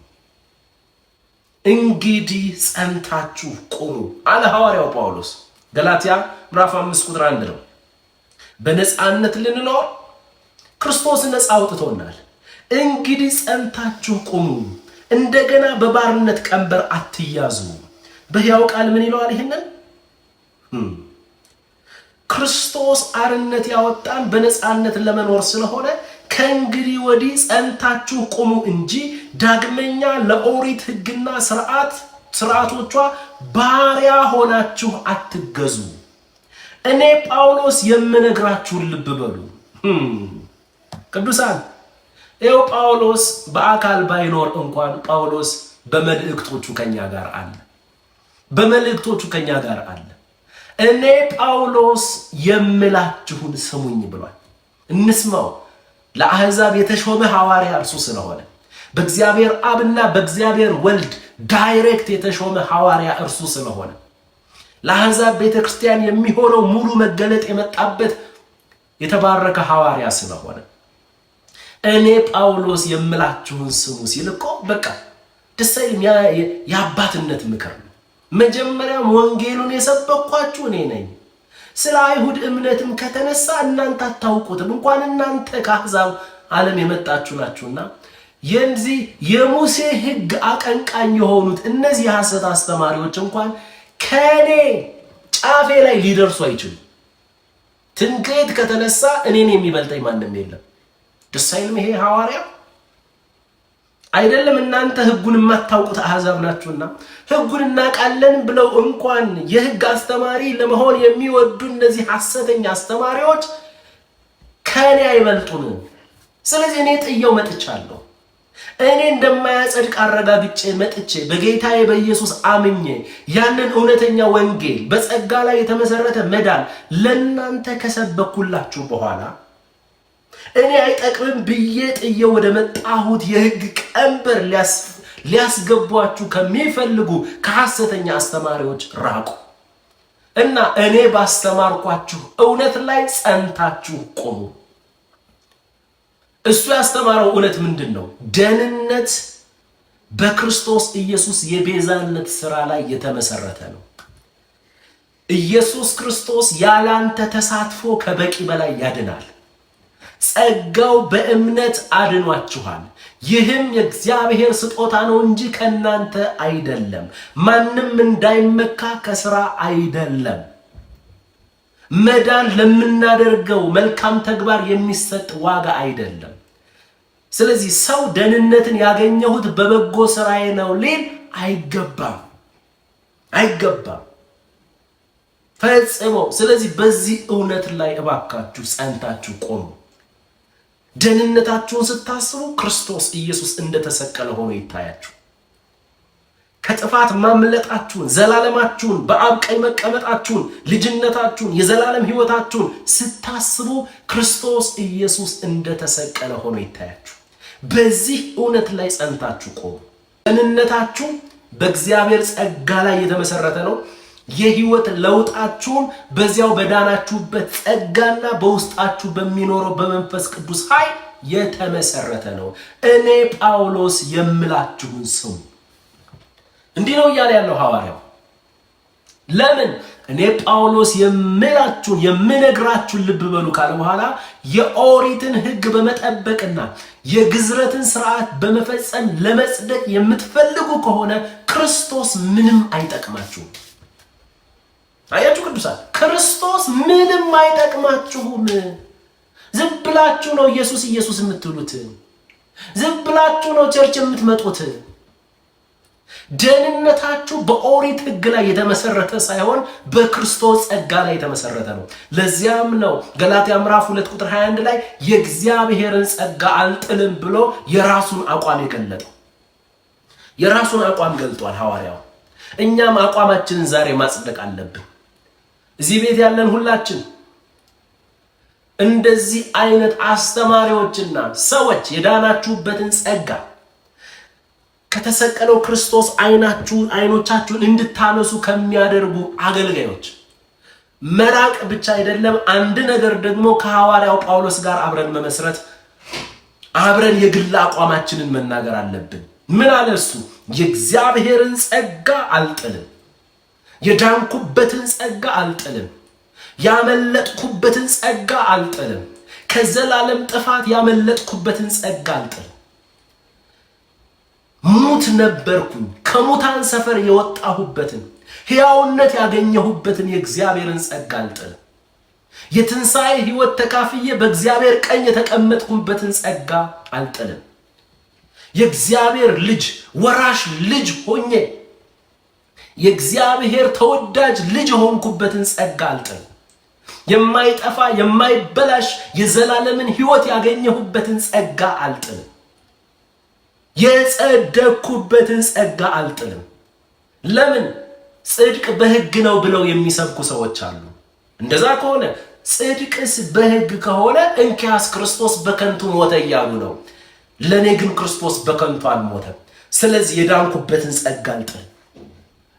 እንግዲህ ጸንታችሁ ቁሙ አለ ሐዋርያው ጳውሎስ። ገላትያ ምዕራፍ 5 ቁጥር 1 ነው። በነፃነት ልንኖር ክርስቶስ ነፃ አውጥቶናል። እንግዲህ ጸንታችሁ ቁሙ፣ እንደገና በባርነት ቀንበር አትያዙ። በሕያው ቃል ምን ይለዋል? ይህንን ክርስቶስ አርነት ያወጣን በነፃነት ለመኖር ስለሆነ ከእንግዲህ ወዲህ ጸንታችሁ ቁሙ እንጂ ዳግመኛ ለኦሪት ሕግና ስርዓቶቿ ባሪያ ሆናችሁ አትገዙ። እኔ ጳውሎስ የምነግራችሁን ልብ በሉ ቅዱሳን። ይኸው ጳውሎስ በአካል ባይኖር እንኳን ጳውሎስ በመልእክቶቹ ከኛ ጋር አለ። በመልእክቶቹ ከኛ ጋር አለ። እኔ ጳውሎስ የምላችሁን ስሙኝ ብሏል። እንስማው። ለአሕዛብ የተሾመ ሐዋርያ እርሱ ስለሆነ በእግዚአብሔር አብና በእግዚአብሔር ወልድ ዳይሬክት የተሾመ ሐዋርያ እርሱ ስለሆነ ለአሕዛብ ቤተክርስቲያን የሚሆነው ሙሉ መገለጥ የመጣበት የተባረከ ሐዋርያ ስለሆነ እኔ ጳውሎስ የምላችሁን ስሙ ሲል እኮ በቃ ደስ አይልም? የአባትነት ምክር ነው። መጀመሪያም ወንጌሉን የሰበኳችሁ እኔ ነኝ። ስለ አይሁድ እምነትም ከተነሳ እናንተ አታውቁትም፣ እንኳን እናንተ ከአሕዛብ ዓለም የመጣችሁ ናችሁና የዚህ የሙሴ ሕግ አቀንቃኝ የሆኑት እነዚህ የሐሰት አስተማሪዎች እንኳን ከኔ ጫፌ ላይ ሊደርሱ አይችሉም። ትንክት ከተነሳ እኔን የሚበልጠኝ ማንም የለም። ደስ አይልም? ይሄ ሐዋርያ አይደለም? እናንተ ሕጉን የማታውቁት አሕዛብ ናችሁና ሕጉን እናውቃለን ብለው እንኳን የሕግ አስተማሪ ለመሆን የሚወዱ እነዚህ ሐሰተኛ አስተማሪዎች ከኔ አይበልጡንም። ስለዚህ እኔ ጥየው መጥቻለሁ። እኔ እንደማያጸድቅ አረጋግጬ መጥቼ በጌታዬ በኢየሱስ አምኜ ያንን እውነተኛ ወንጌል በጸጋ ላይ የተመሰረተ መዳን ለእናንተ ከሰበኩላችሁ በኋላ እኔ አይጠቅምም ብዬ ጥዬ ወደ መጣሁት የሕግ ቀንበር ሊያስገቧችሁ ከሚፈልጉ ከሐሰተኛ አስተማሪዎች ራቁ እና እኔ ባስተማርኳችሁ እውነት ላይ ጸንታችሁ ቆሙ። እሱ ያስተማረው እውነት ምንድን ነው? ደህንነት በክርስቶስ ኢየሱስ የቤዛነት ሥራ ላይ የተመሰረተ ነው። ኢየሱስ ክርስቶስ ያላንተ ተሳትፎ ከበቂ በላይ ያድናል። ጸጋው በእምነት አድኗችኋል። ይህም የእግዚአብሔር ስጦታ ነው እንጂ ከእናንተ አይደለም፣ ማንም እንዳይመካ ከሥራ አይደለም። መዳን ለምናደርገው መልካም ተግባር የሚሰጥ ዋጋ አይደለም። ስለዚህ ሰው ደህንነትን ያገኘሁት በበጎ ሥራዬ ነው ሊል አይገባም ፈጽሞ። ስለዚህ በዚህ እውነት ላይ እባካችሁ ጸንታችሁ ቆሙ። ደህንነታችሁን ስታስቡ ክርስቶስ ኢየሱስ እንደተሰቀለ ሆኖ ይታያችሁ። ከጥፋት ማምለጣችሁን፣ ዘላለማችሁን፣ በአብ ቀኝ መቀመጣችሁን፣ ልጅነታችሁን፣ የዘላለም ሕይወታችሁን ስታስቡ ክርስቶስ ኢየሱስ እንደተሰቀለ ሆኖ ይታያችሁ። በዚህ እውነት ላይ ጸንታችሁ ቆሙ። ደህንነታችሁ በእግዚአብሔር ጸጋ ላይ የተመሰረተ ነው። የሕይወት ለውጣችሁን በዚያው በዳናችሁበት ጸጋና በውስጣችሁ በሚኖረው በመንፈስ ቅዱስ ኃይል የተመሰረተ ነው። እኔ ጳውሎስ የምላችሁን ስሙ። እንዲህ ነው እያለ ያለው ሐዋርያው። ለምን እኔ ጳውሎስ የምነግራችሁን ልብ በሉ ካለ በኋላ የኦሪትን ሕግ በመጠበቅና የግዝረትን ሥርዓት በመፈጸም ለመጽደቅ የምትፈልጉ ከሆነ ክርስቶስ ምንም አይጠቅማችሁም። አያችሁ ቅዱሳን፣ ክርስቶስ ምንም አይጠቅማችሁም። ዝም ብላችሁ ነው ኢየሱስ ኢየሱስ የምትሉት። ዝም ብላችሁ ነው ቸርች የምትመጡት። ደህንነታችሁ በኦሪት ሕግ ላይ የተመሰረተ ሳይሆን በክርስቶስ ጸጋ ላይ የተመሰረተ ነው። ለዚያም ነው ገላትያ ምዕራፍ 2 ቁጥር 21 ላይ የእግዚአብሔርን ጸጋ አልጥልም ብሎ የራሱን አቋም የገለጠው። የራሱን አቋም ገልጧል ሐዋርያው። እኛም አቋማችንን ዛሬ ማጽደቅ አለብን። እዚህ ቤት ያለን ሁላችን እንደዚህ አይነት አስተማሪዎችና ሰዎች የዳናችሁበትን ጸጋ ከተሰቀለው ክርስቶስ አይኖቻችሁን እንድታነሱ ከሚያደርጉ አገልጋዮች መራቅ ብቻ አይደለም፣ አንድ ነገር ደግሞ ከሐዋርያው ጳውሎስ ጋር አብረን መመስረት፣ አብረን የግል አቋማችንን መናገር አለብን። ምን አለ እሱ? የእግዚአብሔርን ጸጋ አልጥልም፣ የዳንኩበትን ጸጋ አልጥልም፣ ያመለጥኩበትን ጸጋ አልጥልም፣ ከዘላለም ጥፋት ያመለጥኩበትን ጸጋ አልጥልም። ሙት ነበርኩኝ፣ ከሙታን ሰፈር የወጣሁበትን ሕያውነት ያገኘሁበትን የእግዚአብሔርን ጸጋ አልጥልም። የትንሣኤ ሕይወት ተካፍዬ በእግዚአብሔር ቀኝ የተቀመጥኩበትን ጸጋ አልጥልም። የእግዚአብሔር ልጅ ወራሽ ልጅ ሆኜ የእግዚአብሔር ተወዳጅ ልጅ ሆንኩበትን ጸጋ አልጥልም። የማይጠፋ የማይበላሽ የዘላለምን ሕይወት ያገኘሁበትን ጸጋ አልጥልም። የጸደቅኩበትን ጸጋ አልጥልም። ለምን? ጽድቅ በሕግ ነው ብለው የሚሰብኩ ሰዎች አሉ። እንደዛ ከሆነ ጽድቅስ በሕግ ከሆነ እንኪያስ ክርስቶስ በከንቱ ሞተ እያሉ ነው። ለእኔ ግን ክርስቶስ በከንቱ አልሞተም። ስለዚህ የዳንኩበትን ጸጋ አልጥልም።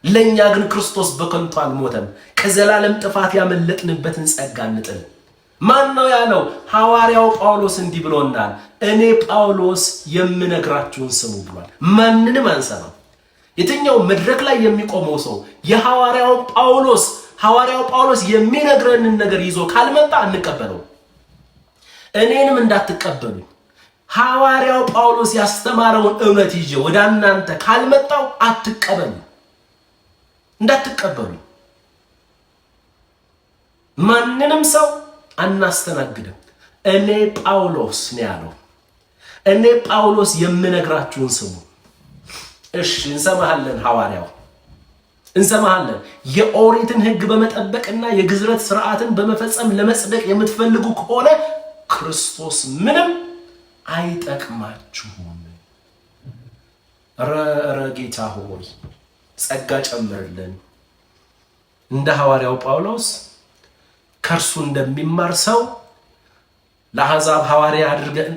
ለእኛ ግን ክርስቶስ በከንቱ አልሞተም። ከዘላለም ጥፋት ያመለጥንበትን ጸጋ እንጥል። ማን ነው ያለው? ሐዋርያው ጳውሎስ እንዲህ ብሎናል። እኔ ጳውሎስ የምነግራችሁን ስሙ ብሏል። ማንንም አንሰማም። የትኛው መድረክ ላይ የሚቆመው ሰው የሐዋርያው ጳውሎስ የሚነግረንን ነገር ይዞ ካልመጣ አንቀበለው። እኔንም እንዳትቀበሉኝ ሐዋርያው ጳውሎስ ያስተማረውን እውነት ይዤ ወደ እናንተ ካልመጣው አትቀበሉ፣ እንዳትቀበሉ። ማንንም ሰው አናስተናግድም። እኔ ጳውሎስ ነው ያለው። እኔ ጳውሎስ የምነግራችሁን ስሙ። እሺ እንሰማሃለን፣ ሐዋርያው እንሰማሃለን። የኦሪትን ሕግ በመጠበቅና የግዝረት ስርዓትን በመፈጸም ለመጽደቅ የምትፈልጉ ከሆነ ክርስቶስ ምንም አይጠቅማችሁም። ኧረ ጌታ ሆይ ጸጋ ጨምርልን። እንደ ሐዋርያው ጳውሎስ ከእርሱ እንደሚማር ሰው ለአሕዛብ ሐዋርያ አድርገን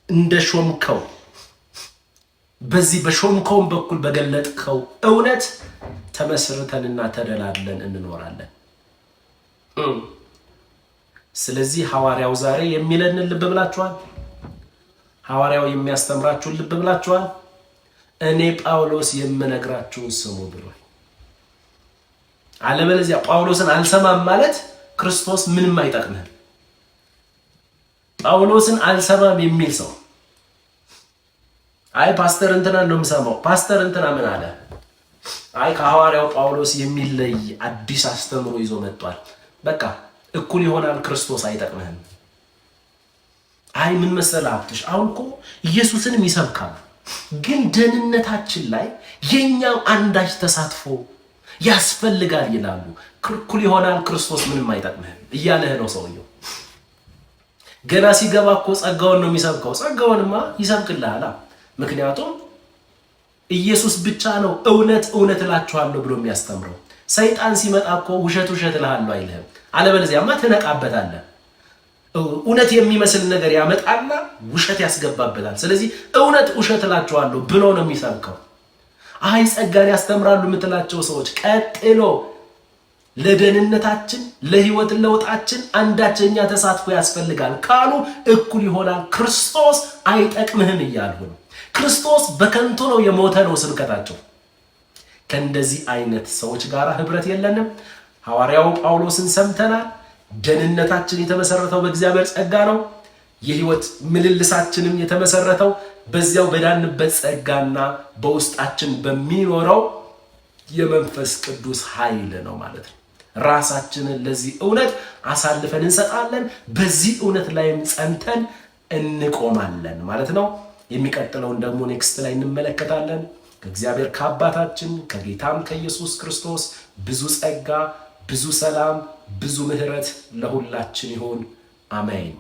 እንደ ሾምከው በዚህ በሾምከውን በኩል በገለጥከው እውነት ተመስርተንና ተደላድለን እንኖራለን። ስለዚህ ሐዋርያው ዛሬ የሚለንን ልብ ብላችኋል። ሐዋርያው የሚያስተምራችሁን ልብ ብላችኋል። እኔ ጳውሎስ የምነግራችሁን ስሙ ብሏል። አለበለዚያ ጳውሎስን አልሰማም ማለት ክርስቶስ ምንም አይጠቅምህም። ጳውሎስን አልሰማም የሚል ሰው አይ ፓስተር እንትና ነው የምሰማው፣ ፓስተር እንትና ምን አለ፣ አይ ከሐዋርያው ጳውሎስ የሚለይ አዲስ አስተምሮ ይዞ መጥቷል፣ በቃ እኩል ይሆናል፣ ክርስቶስ አይጠቅምህም። አይ ምን መሰለህ አብትሽ፣ አሁን እኮ ኢየሱስንም ይሰብካል፣ ግን ደህንነታችን ላይ የኛም አንዳች ተሳትፎ ያስፈልጋል ይላሉ። እኩል ይሆናል፣ ክርስቶስ ምንም አይጠቅምህም እያለህ ነው ሰውየው። ገና ሲገባ እኮ ጸጋውን ነው የሚሰብከው። ጸጋውንማ ይሰብክልሃል። ምክንያቱም ኢየሱስ ብቻ ነው እውነት እውነት እላችኋለሁ ብሎ የሚያስተምረው። ሰይጣን ሲመጣ እኮ ውሸት ውሸት እልሃለሁ አይልህም። አለበለዚያማ ትነቃበታለህ። እውነት የሚመስል ነገር ያመጣና ውሸት ያስገባበታል። ስለዚህ እውነት ውሸት እላችኋለሁ ብሎ ነው የሚሰብከው። አይ ጸጋን ያስተምራሉ የምትላቸው ሰዎች ቀጥሎ ለደህንነታችን ለህይወት ለውጣችን አንዳችኛ ተሳትፎ ያስፈልጋል ካሉ እኩል ይሆናል፣ ክርስቶስ አይጠቅምህም እያሉ ነው። ክርስቶስ በከንቱ ነው የሞተ ነው ስብከታቸው። ከእንደዚህ አይነት ሰዎች ጋር ህብረት የለንም። ሐዋርያው ጳውሎስን ሰምተናል። ደህንነታችን የተመሰረተው በእግዚአብሔር ጸጋ ነው። የህይወት ምልልሳችንም የተመሰረተው በዚያው በዳንበት ጸጋና በውስጣችን በሚኖረው የመንፈስ ቅዱስ ኃይል ነው ማለት ነው። ራሳችንን ለዚህ እውነት አሳልፈን እንሰጣለን። በዚህ እውነት ላይም ጸንተን እንቆማለን ማለት ነው። የሚቀጥለውን ደግሞ ኔክስት ላይ እንመለከታለን። ከእግዚአብሔር ከአባታችን ከጌታም ከኢየሱስ ክርስቶስ ብዙ ጸጋ፣ ብዙ ሰላም፣ ብዙ ምሕረት ለሁላችን ይሁን። አሜን።